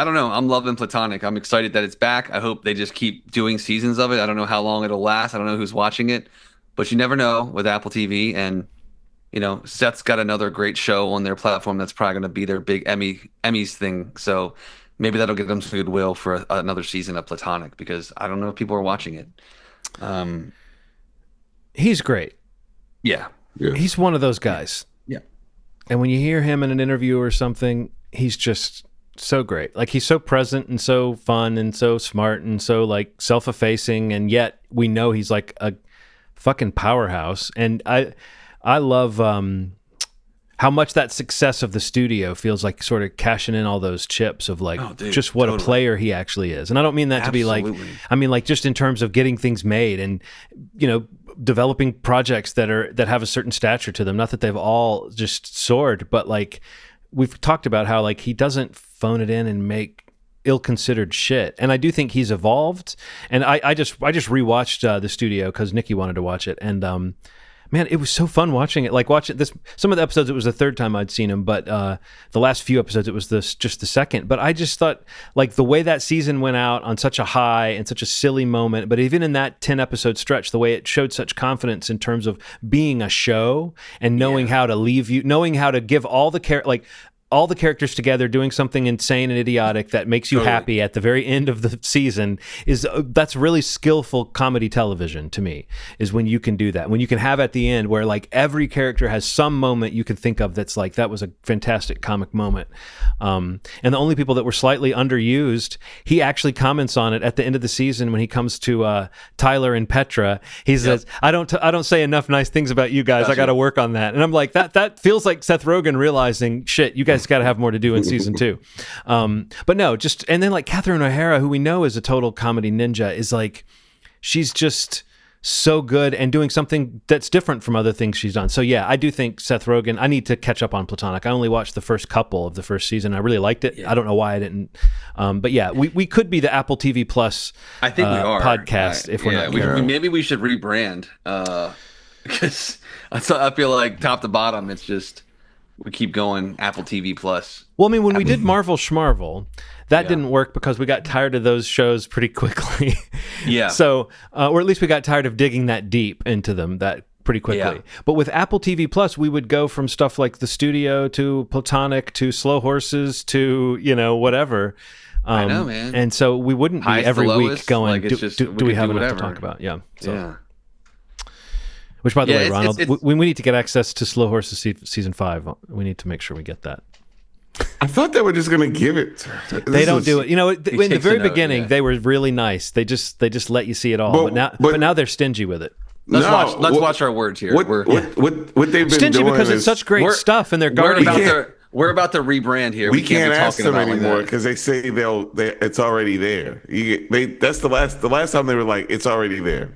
I don't know. I'm loving Platonic. I'm excited that it's back. I hope they just keep doing seasons of it. I don't know how long it'll last. I don't know who's watching it, but you never know with Apple TV. And, you know, Seth's got another great show on their platform that's probably going to be their big Emmys thing. So maybe that'll give them some goodwill for another season of Platonic, because I don't know if people are watching it. He's great. Yeah. He's one of those guys. Yeah. And when you hear him in an interview or something, he's just so great. Like he's so present and so fun and so smart and so like self-effacing, and yet we know he's like a fucking powerhouse. And I love how much that success of the studio feels like sort of cashing in all those chips of like just what a player he actually is. And I don't mean that to be like, I mean like just in terms of getting things made and, you know, developing projects that have a certain stature to them. Not that they've all just soared, but like we've talked about how like he doesn't phone it in and make ill-considered shit. And I do think he's evolved. And I just rewatched the studio because Nikki wanted to watch it. And man, it was so fun watching it. Like watching this, some of the episodes, it was the third time I'd seen him, but the last few episodes, it was just the second. But I just thought, like the way that season went out on such a high and such a silly moment, but even in that 10-episode stretch, the way it showed such confidence in terms of being a show and knowing how to leave you, knowing how to give all the all the characters together doing something insane and idiotic that makes you happy at the very end of the season that's really skillful comedy television to me, is when you can do that, when you can have at the end where like every character has some moment you can think of that's like, that was a fantastic comic moment. And the only people that were slightly underused, he actually comments on it at the end of the season when he comes to Tyler and Petra. He says, I don't say enough nice things about you guys. I got to work on that. And I'm like, that feels like Seth Rogen realizing, shit, you guys got to have more to do in season 2. But no, just, and then like Catherine O'Hara, who we know is a total comedy ninja, is like, she's just so good and doing something that's different from other things she's done. So yeah, I do think Seth Rogen, I need to catch up on Platonic. I only watched the first couple of the first season. I really liked it. I don't know why I didn't. But yeah, we could be the Apple TV Plus I think we are podcast if we're not careful. Maybe we should rebrand because I feel like top to bottom, it's just, we keep going Apple TV Plus. Well, I mean, when we did Marvel Schmarvel, that didn't work because we got tired of those shows pretty quickly. So, or at least we got tired of digging that deep into them that pretty quickly. Yeah. But with Apple TV Plus, we would go from stuff like The Studio to Platonic to Slow Horses to, you know, whatever. I know, man. And so we wouldn't be every week going, like, do we have enough to talk about? Yeah. So. Which, by the way, Ronald, we need to get access to Slow Horses season 5. We need to make sure we get that. I thought they were just going to give it. They don't do it. You know, in the very beginning, they were really nice. They just let you see it all. But now they're stingy with it. Let's watch our words here. What they've been stingy doing because it's such great stuff, and they're guarding. We're about to rebrand here. We can't ask them anymore because they say it's already there. That's the last time they were like, it's already there.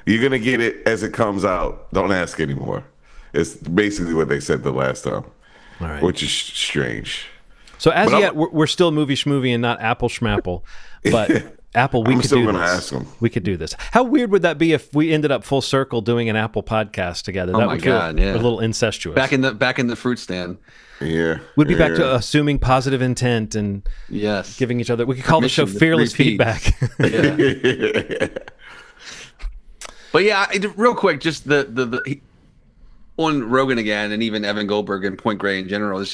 You're going to get it as it comes out. Don't ask anymore. It's basically what they said the last time, which is strange. So as yet, we're still Movie Schmovie and not Apple Schmapple. But Apple, we could do this. Ask them. We could do this. How weird would that be if we ended up full circle doing an Apple podcast together? That would feel a little incestuous. Back in the fruit stand. Yeah. We'd be back to assuming positive intent and giving each other. We could call the show Fearless Feedback. But yeah, real quick, just the on Rogan again, and even Evan Goldberg and Point Grey in general,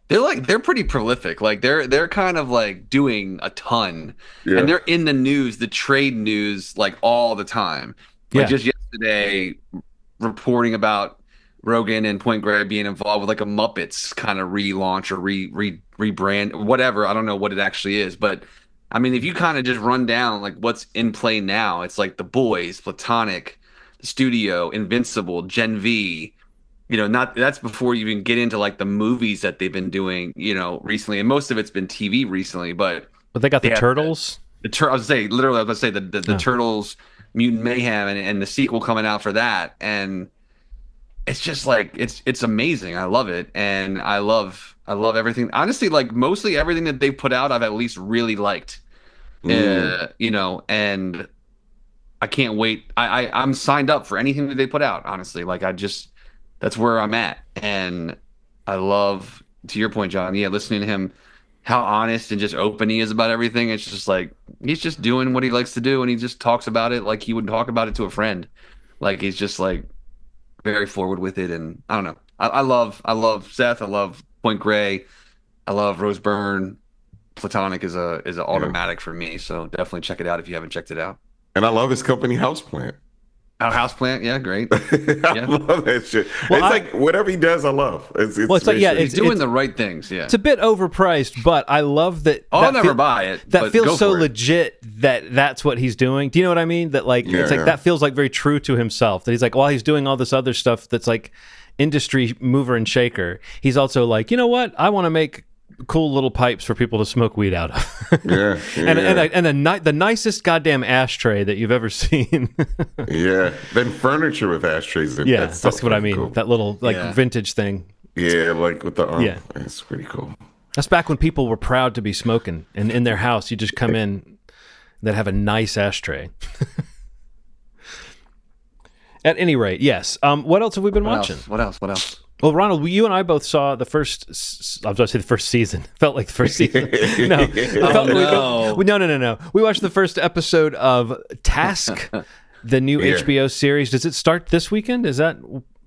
they're pretty prolific. Like they're kind of like doing a ton, and they're in the news, the trade news, like all the time. Like just yesterday, reporting about Rogan and Point Grey being involved with like a Muppets kind of relaunch or rebrand, whatever. I don't know what it actually is, but. I mean, if you kind of just run down like what's in play now, it's like The Boys, Platonic, The Studio, Invincible, Gen V. You know, that's before you even get into like the movies that they've been doing, you know, recently, and most of it's been TV recently. But they got the Turtles. I was gonna say the Turtles, Mutant Mayhem, and the sequel coming out for that, and it's just like it's amazing. I love it, and I love everything. Honestly, like mostly everything that they put out, I've at least really liked. You know, and I can't wait. I'm signed up for anything that they put out. Honestly, like that's where I'm at, and I love. To your point, John. Yeah, listening to him, how honest and just open he is about everything. It's just like he's just doing what he likes to do, and he just talks about it like he would talk about it to a friend. Like he's just like very forward with it, and I don't know. I love Seth. I love Point Grey. I love Rose Byrne. Platonic is an automatic for me, so definitely check it out if you haven't checked it out. And I love his company Houseplant. Our houseplant, yeah, great. I Yeah. love that shit. Well, it's like whatever he does, I love. It's like, yeah, He's doing the right things. Yeah. It's a bit overpriced, but I love that. I'll never buy it. That but feels go so for it. legit that that's what he's doing. Do you know what I mean? That like it's like that feels like very true to himself. That he's like, while he's doing all this other stuff that's like industry mover and shaker, he's also like, you know what? I want to make cool little pipes for people to smoke weed out of. The nicest goddamn ashtray that you've ever seen. Yeah. Then furniture with ashtrays. Yeah, that's what I mean. Cool. That little vintage thing. Yeah, like with the Yeah. It's pretty cool. That's back when people were proud to be smoking, and in their house, you just come in that have a nice ashtray. At any rate, yes. What else have we been watching? What else? Well, Ronald, you and I both saw the first. I was going to say the first season. Felt like the first season. No, no. We watched the first episode of Task, the new HBO series. Does it start this weekend? Is that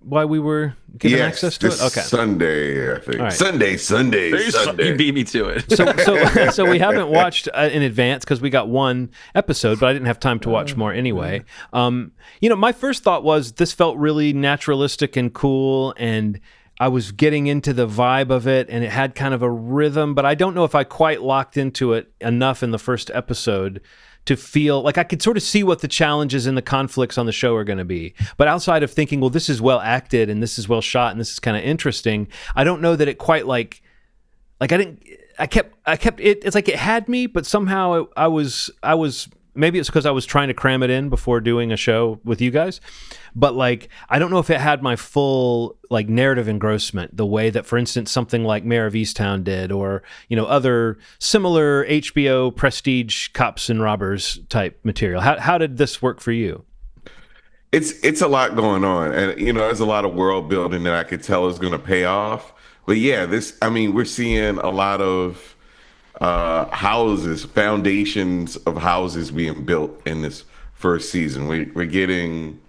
why we were given access to it? Okay, Sunday, I think. Right. Sunday. You beat me to it. So we haven't watched in advance because we got one episode, but I didn't have time to watch more anyway. My first thought was this felt really naturalistic and cool, and I was getting into the vibe of it, and it had kind of a rhythm, but I don't know if I quite locked into it enough in the first episode to feel like I could sort of see what the challenges and the conflicts on the show are going to be. But outside of thinking, well, this is well acted and this is well shot and this is kind of interesting, I don't know that it quite I kept it. It's like it had me, but somehow I was maybe it's because I was trying to cram it in before doing a show with you guys. But like, I don't know if it had my full like narrative engrossment the way that, for instance, something like Mayor of Easttown did, or other similar HBO prestige cops and robbers type material. How did this work for you? It's a lot going on, and there's a lot of world building that I could tell is going to pay off. But yeah, we're seeing a lot of houses, foundations of houses being built in this first season. We're getting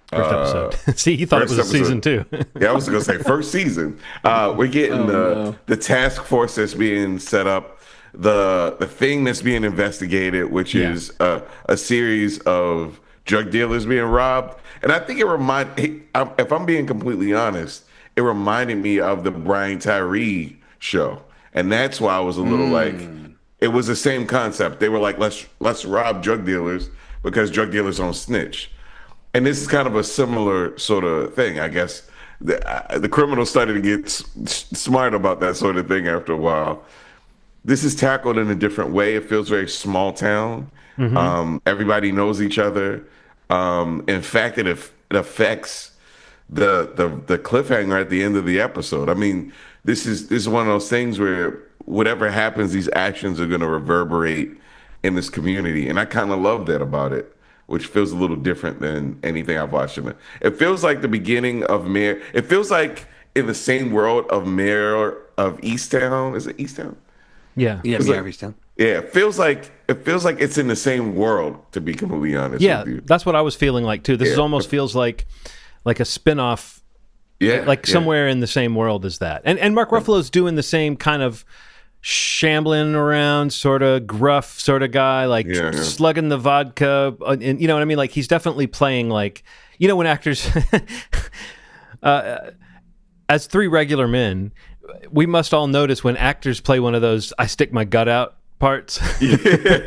first episode. See, you thought it was a season too. Yeah, I was going to say first season. We're getting the task force that's being set up, the thing that's being investigated, which is a series of drug dealers being robbed. And I think if I'm being completely honest, it reminded me of the Brian Tyree show. And that's why I was a little like, it was the same concept. They were like, let's rob drug dealers because drug dealers don't snitch. And this is kind of a similar sort of thing, I guess. The criminals started to get smart about that sort of thing after a while. This is tackled in a different way. It feels very small town. Mm-hmm. Everybody knows each other. In fact, it affects the cliffhanger at the end of the episode. I mean, this is one of those things where whatever happens, these actions are going to reverberate in this community, and I kind of love that about it, which feels a little different than anything I've watched in it. It feels like the beginning of Mayor. It feels like in the same world of Mayor of Easttown. Is it Easttown? Yeah, Mayor of Easttown. Yeah, it feels like it's in the same world, to be completely honest. Yeah, with you. That's what I was feeling like too. This almost feels like a spin-off. Yeah, like somewhere in the same world as that. And Mark Ruffalo's doing the same kind of shambling around, sort of gruff sort of guy, like slugging the vodka. And you know what I mean? Like he's definitely playing like, when actors, as three regular men, we must all notice when actors play one of those, I stick my gut out parts. But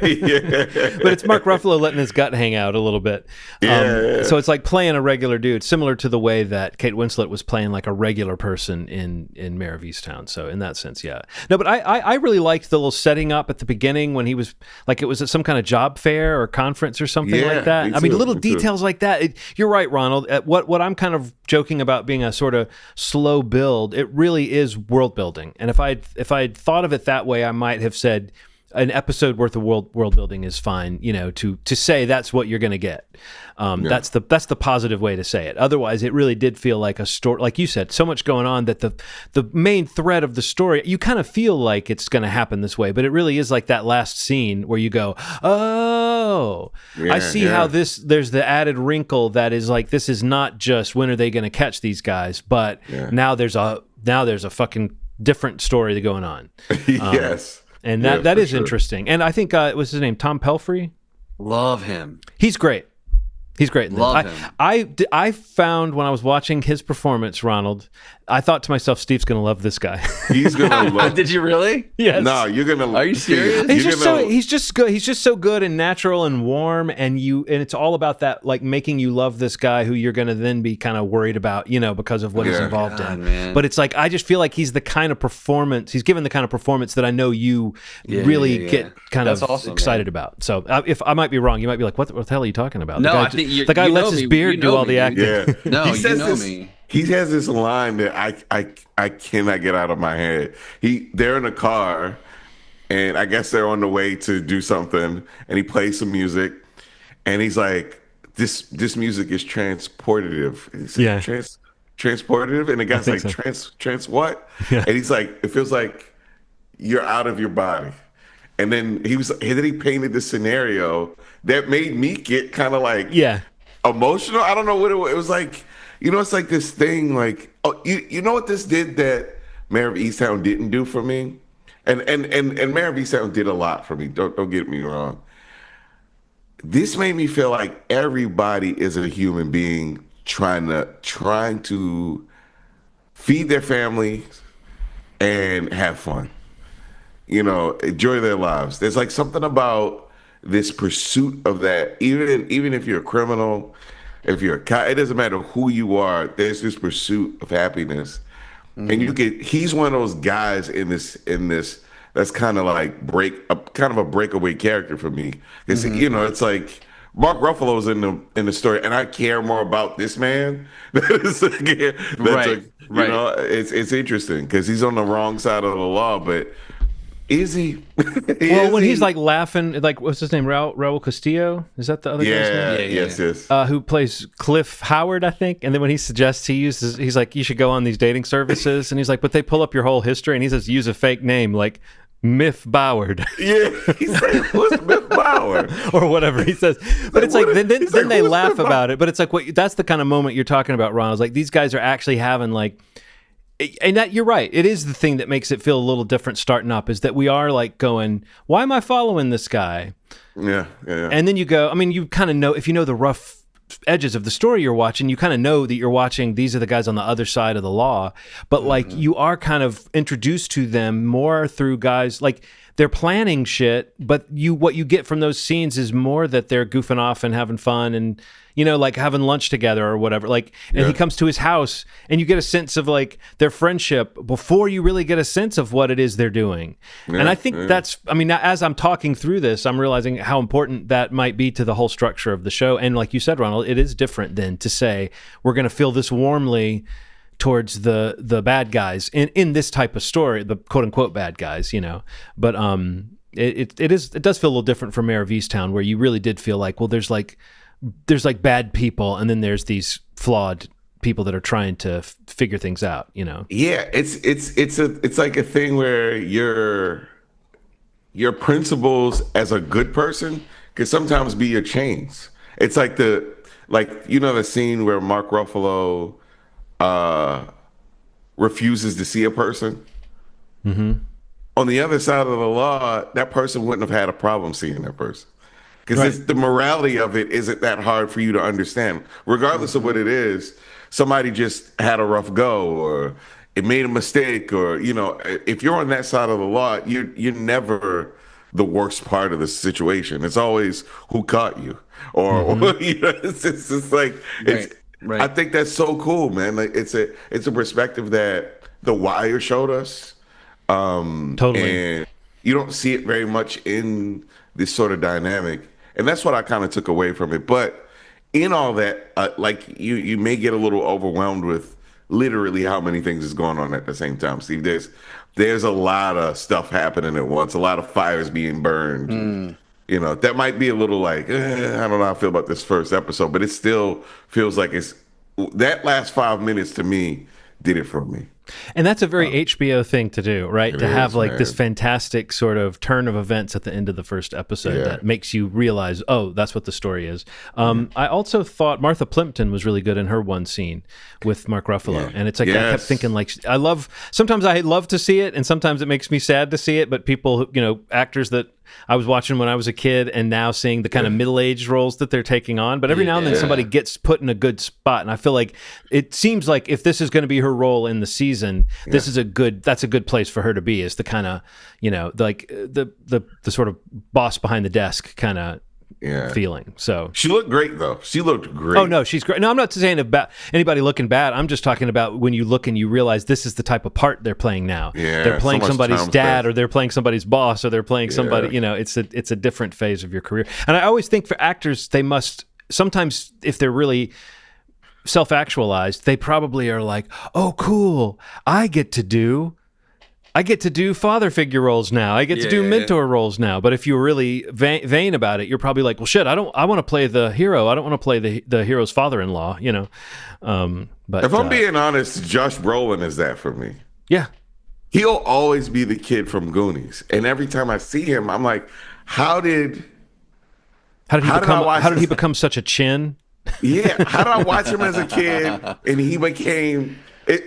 it's Mark Ruffalo letting his gut hang out a little bit. So it's like playing a regular dude, similar to the way that Kate Winslet was playing like a regular person in Mayor of Easttown. So in that sense, yeah. No, but I really liked the little setting up at the beginning when he was like, it was at some kind of job fair or conference or something like that. I mean, little details like that. You're right, Ronald. What I'm kind of joking about being a sort of slow build, it really is world building. And if I'd thought of it that way, I might have said, an episode worth of world building is fine, to say that's what you're going to get. That's the positive way to say it. Otherwise, it really did feel like a story, like you said, so much going on that the main thread of the story, you kind of feel like it's going to happen this way, but it really is like that last scene where you go, oh, I see how there's the added wrinkle that is like, this is not just when are they going to catch these guys, but now there's a fucking different story going on. Yes. And that is interesting. And I think, what's his name? Tom Pelphrey? Love him. He's great. He's great in this. Love him. I found when I was watching his performance, Ronald, I thought to myself, Steve's going to love this guy. He's gonna love. Did you really? Yes. No, you're gonna. Are you serious? He's just good. He's just so good and natural and warm, and it's all about that, like making you love this guy who you're going to then be kind of worried about, because of what he's involved in. Man. But it's like I just feel like he's given the kind of performance that I know you really get kind of awesome, excited about. So if I might be wrong, you might be like, what the hell are you talking about? No, I think the guy lets his beard do all the acting. Yeah. No, he me. He has this line that I cannot get out of my head. They're in a car, and I guess they're on the way to do something, and he plays some music, and he's like, "This music is transportative." Transportative, and the guy's like, so. "Trans what?" Yeah. And he's like, "It feels like you're out of your body." And then he painted this scenario that made me get kind of like emotional. I don't know what it was like. It's like this thing like, oh, you know what this did that Mayor of Easttown didn't do for me? And Mayor of Easttown did a lot for me. Don't get me wrong. This made me feel like everybody is a human being trying to feed their families and have fun. Enjoy their lives. There's like something about this pursuit of that. Even if you're a criminal, if you're a cop, it doesn't matter who you are. There's this pursuit of happiness, and he's one of those guys in this that's kind of like kind of a breakaway character for me. It's it's like Mark Ruffalo's in the story, and I care more about this man. Right. It's interesting because he's on the wrong side of the law, but. Is he? When he's like laughing, like what's his name? Raul Castillo? Is that the other guy's name? Yes. Who plays Cliff Howard, I think. And then when he suggests he's like, you should go on these dating services, and he's like, but they pull up your whole history, and he says, use a fake name like Miff Boward. Yeah, he's like, what's Miff Boward? Or whatever he says. But it's like then they laugh about it. But it's like that's the kind of moment you're talking about, Ron. It's like these guys are actually having like. And that you're right. It is the thing that makes it feel a little different starting up is that we are like going, why am I following this guy? Yeah. And then you go, you kind of know, if you know the rough edges of the story you're watching, you kind of know that you're watching, these are the guys on the other side of the law. But like you are kind of introduced to them more through guys like they're planning shit, but what you get from those scenes is more that they're goofing off and having fun and like having lunch together or whatever. Like, and he comes to his house, and you get a sense of like their friendship before you really get a sense of what it is they're doing. Yeah, and I think that's. As I'm talking through this, I'm realizing how important that might be to the whole structure of the show. And like you said, Ronald, it is different than to say we're going to feel this warmly towards the bad guys in this type of story, the quote unquote bad guys, But it does feel a little different from Mayor of Easttown, where you really did feel like, well, there's like bad people, and then there's these flawed people that are trying to figure things out. Yeah, it's like a thing where your principles as a good person can sometimes be your chains. It's like the scene where Mark Ruffalo refuses to see a person. Mm-hmm. On the other side of the law, that person wouldn't have had a problem seeing that person. Because the morality of it isn't that hard for you to understand. Regardless of what it is, somebody just had a rough go or it made a mistake, or, if you're on that side of the law, you're never the worst part of the situation. It's always who caught you. Or, it's just like, Right. I think that's so cool, man. Like it's a perspective that The Wire showed us. Totally. And you don't see it very much in this sort of dynamic. And that's what I kind of took away from it. But in all that, you may get a little overwhelmed with literally how many things is going on at the same time, Steve. There's a lot of stuff happening at once, a lot of fires being burned. That might be a little like, I don't know how I feel about this first episode, but it still feels like that last 5 minutes to me did it for me. And that's a very HBO thing to do, right? To have like man. this fantastic sort of turn of events at the end of the first episode that makes you realize, oh, that's what the story is. I also thought Martha Plimpton was really good in her one scene with Mark Ruffalo. And it's like, I kept thinking like, sometimes I love to see it and sometimes it makes me sad to see it, but people, actors that I was watching when I was a kid and now seeing the kind of middle-aged roles that they're taking on. But every now and then somebody gets put in a good spot. And I feel like it seems like if this is going to be her role in the season, that's a good place for her to be, is the kind of, like the sort of boss behind the desk kind of feeling. So she looked great though. She looked great. Oh no, she's great. No, I'm not saying about anybody looking bad. I'm just talking about when you look and you realize this is the type of part they're playing now. Yeah, they're playing somebody's dad, or they're playing somebody's boss, or they're playing somebody. It's a different phase of your career. And I always think for actors, they must sometimes, if they're really self-actualized, they probably are like, oh, cool, I get to do father figure roles now. I get to do mentor roles now. But if you're really vain about it, you're probably like, well, shit, I want to play the hero. I don't want to play the hero's father-in-law, But if I'm being honest, Josh Brolin is that for me. Yeah. He'll always be the kid from Goonies. And every time I see him, I'm like, how did he become such a chin? Yeah. How did I watch him as a kid and he became...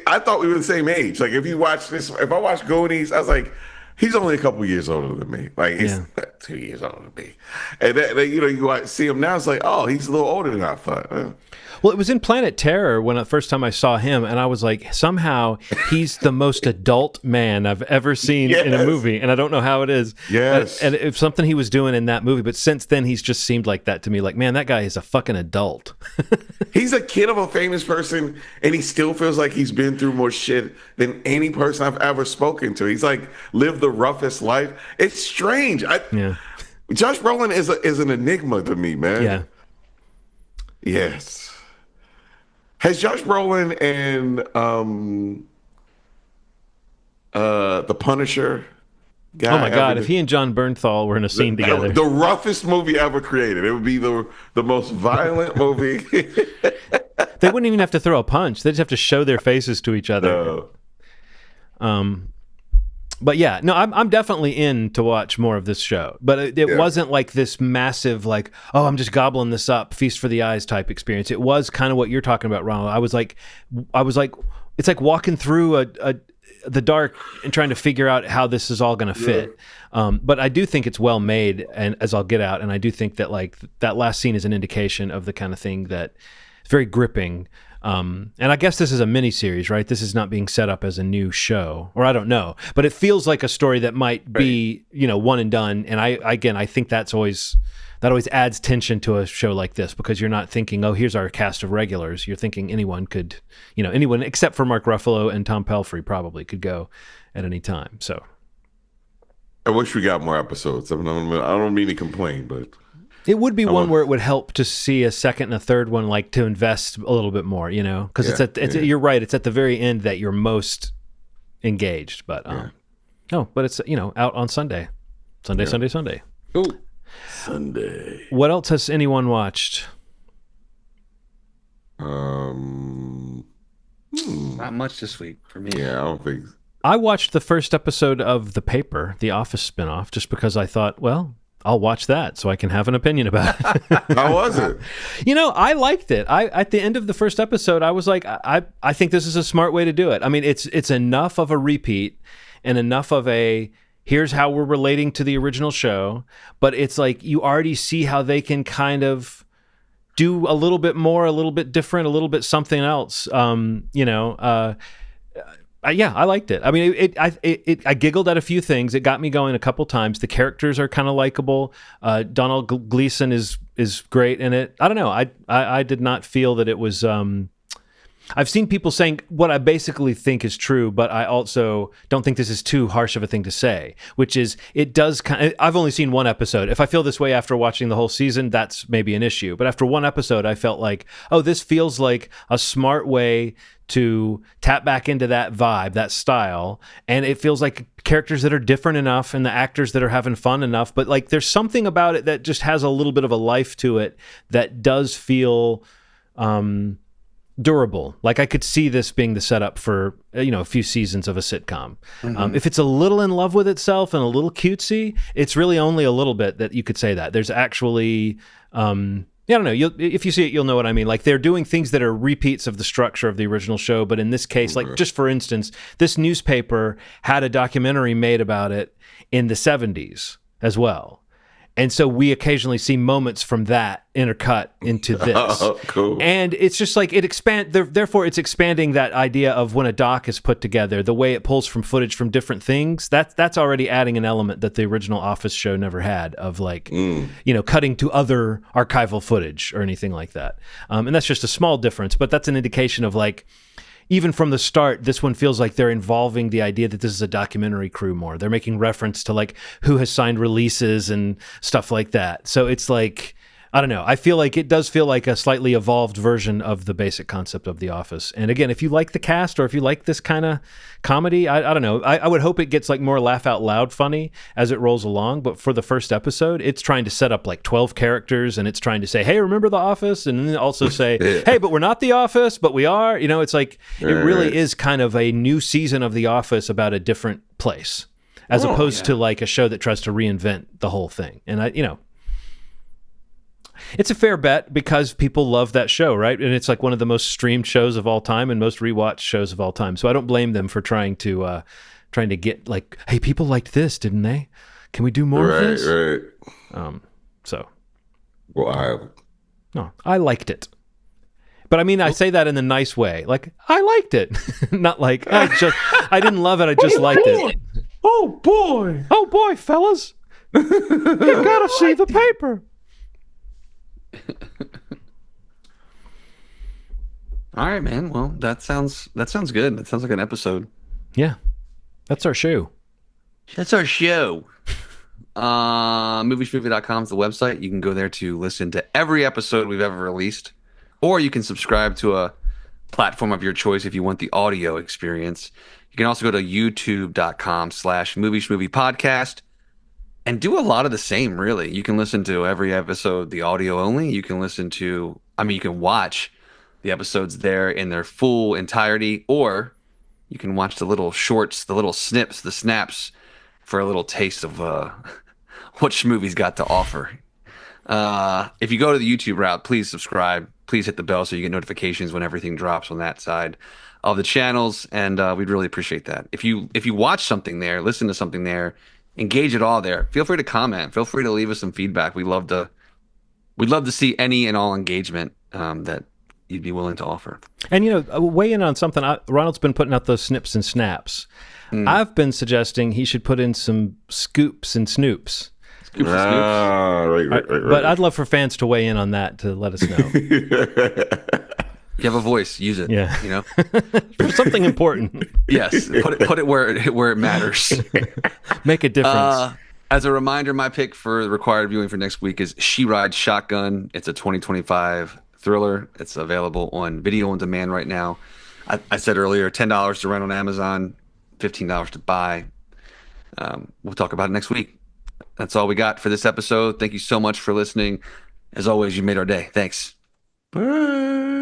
I thought we were the same age. Like, if I watched Goonies, I was like, he's only a couple years older than me. Like, he's 2 years older than me. And you see him now, it's like, oh, he's a little older than I thought. Well, it was in Planet Terror when the first time I saw him, and I was like, somehow he's the most adult man I've ever seen in a movie, and I don't know how it is. Yes. And it's something he was doing in that movie, but since then he's just seemed like that to me. Like, man, that guy is a fucking adult. He's a kid of a famous person, and he still feels like he's been through more shit than any person I've ever spoken to. He's like lived the roughest life. It's strange. Josh Brolin is an enigma to me, man. Yeah. Yes. Has Josh Brolin and the Punisher guy? Oh my God! If he and John Bernthal were in a scene together, the roughest movie ever created. It would be the most violent movie. They wouldn't even have to throw a punch. They just have to show their faces to each other. No. But yeah, no, I'm definitely in to watch more of this show. But it wasn't like this massive, like, oh, I'm just gobbling this up, feast for the eyes type experience. It was kind of what you're talking about, Ronald. I was like, it's like walking through the dark and trying to figure out how this is all going to fit. But I do think it's well made, and as I'll get out, and I do think that like that last scene is an indication of the kind of thing that is very gripping. And I guess this is a mini series, right? This is not being set up as a new show, or I don't know, but it feels like a story that might be, one and done. And I think that always adds tension to a show like this, because you're not thinking, oh, here's our cast of regulars. You're thinking anyone could, anyone except for Mark Ruffalo and Tom Pelphrey probably could go at any time. So I wish we got more episodes. I don't mean to complain, but it would be one where it would help to see a second and a third one, like to invest a little bit more, because you're right. It's at the very end that you're most engaged, but but it's out on Sunday. Sunday. Oh, Sunday. What else has anyone watched? Not much this week for me. Yeah, I don't think. I watched the first episode of The Paper, the Office spinoff, just because I thought, well, I'll watch that so I can have an opinion about it. How was it? I liked it. At the end of the first episode, I was like, I think this is a smart way to do it. I mean, it's enough of a repeat and enough of a here's how we're relating to the original show, but it's like you already see how they can kind of do a little bit more, a little bit different, a little bit something else. Yeah, I liked it. I mean, I giggled at a few things. It got me going a couple times. The characters are kind of likable. Donald Gleason is great in it. I don't know. I did not feel that it was. I've seen people saying what I basically think is true, but I also don't think this is too harsh of a thing to say, which is it does kind of, I've only seen one episode. If I feel this way after watching the whole season, that's maybe an issue. But after one episode, I felt like, oh, this feels like a smart way to tap back into that vibe, that style. And it feels like characters that are different enough and the actors that are having fun enough. But like there's something about it that just has a little bit of a life to it that does feel durable. Like I could see this being the setup for a few seasons of a sitcom. If it's a little in love with itself and a little cutesy, it's really only a little bit that you could say that. There's actually I don't know. If you see it, you'll know what I mean. Like they're doing things that are repeats of the structure of the original show, but in this case, like just for instance, this newspaper had a documentary made about it in the 70s as well. And so we occasionally see moments from that intercut into this. Oh, cool. And it's just like therefore it's expanding that idea of when a doc is put together, the way it pulls from footage from different things, that's already adding an element that the original Office show never had of like, cutting to other archival footage or anything like that. And that's just a small difference, but that's an indication of like, even from the start, this one feels like they're involving the idea that this is a documentary crew more. They're making reference to like who has signed releases and stuff like that. So it's like, I don't know. I feel like it does feel like a slightly evolved version of the basic concept of The Office. And again, if you like the cast or if you like this kind of comedy, I don't know. I would hope it gets like more laugh out loud funny as it rolls along. But for the first episode, it's trying to set up like 12 characters and it's trying to say, hey, remember The Office? And then also say, hey, but we're not The Office, but we are. It's like it really is kind of a new season of The Office about a different place as opposed to like a show that tries to reinvent the whole thing. And it's a fair bet because people love that show, right? And it's like one of the most streamed shows of all time and most rewatched shows of all time. So I don't blame them for trying to get like, hey, people liked this, didn't they? Can we do more of this? Right. Well, I liked it. But I mean, I say that in the nice way. Like, I liked it. Not like, I didn't love it, I just liked it. Oh, boy. Oh, boy, fellas. You gotta see the paper. All right, man. Well, that sounds good. That sounds like an episode. Yeah. That's our show. That's our show. Movieshmovie.com is the website. You can go there to listen to every episode we've ever released. Or you can subscribe to a platform of your choice if you want the audio experience. You can also go to youtube.com/movieshmoviepodcast and do a lot of the same, really. You can listen to every episode, the audio only. You can you can watch the episodes there in their full entirety, or you can watch the little shorts, the little snips, the snaps for a little taste of what Schmovie's got to offer. If you go to the YouTube route, please subscribe. Please hit the bell so you get notifications when everything drops on that side of the channels, and we'd really appreciate that. If you watch something there, listen to something there, engage it all there, feel free to comment. Feel free to leave us some feedback. We'd love to see any and all engagement that you'd be willing to offer. And weigh in on something. Ronald's been putting out those snips and snaps. I've been suggesting he should put in some scoops and snoops. Right. But I'd love for fans to weigh in on that to let us know. You have a voice, use it. Yeah, for something important. Yes, put it where it matters. Make a difference. As a reminder, my pick for the required viewing for next week is She Rides Shotgun. It's a 2025 thriller. It's available on video on demand right now. I said earlier, $10 to rent on Amazon, $15 to buy. We'll talk about it next week. That's all we got for this episode. Thank you so much for listening. As always, you made our day. Thanks. Bye.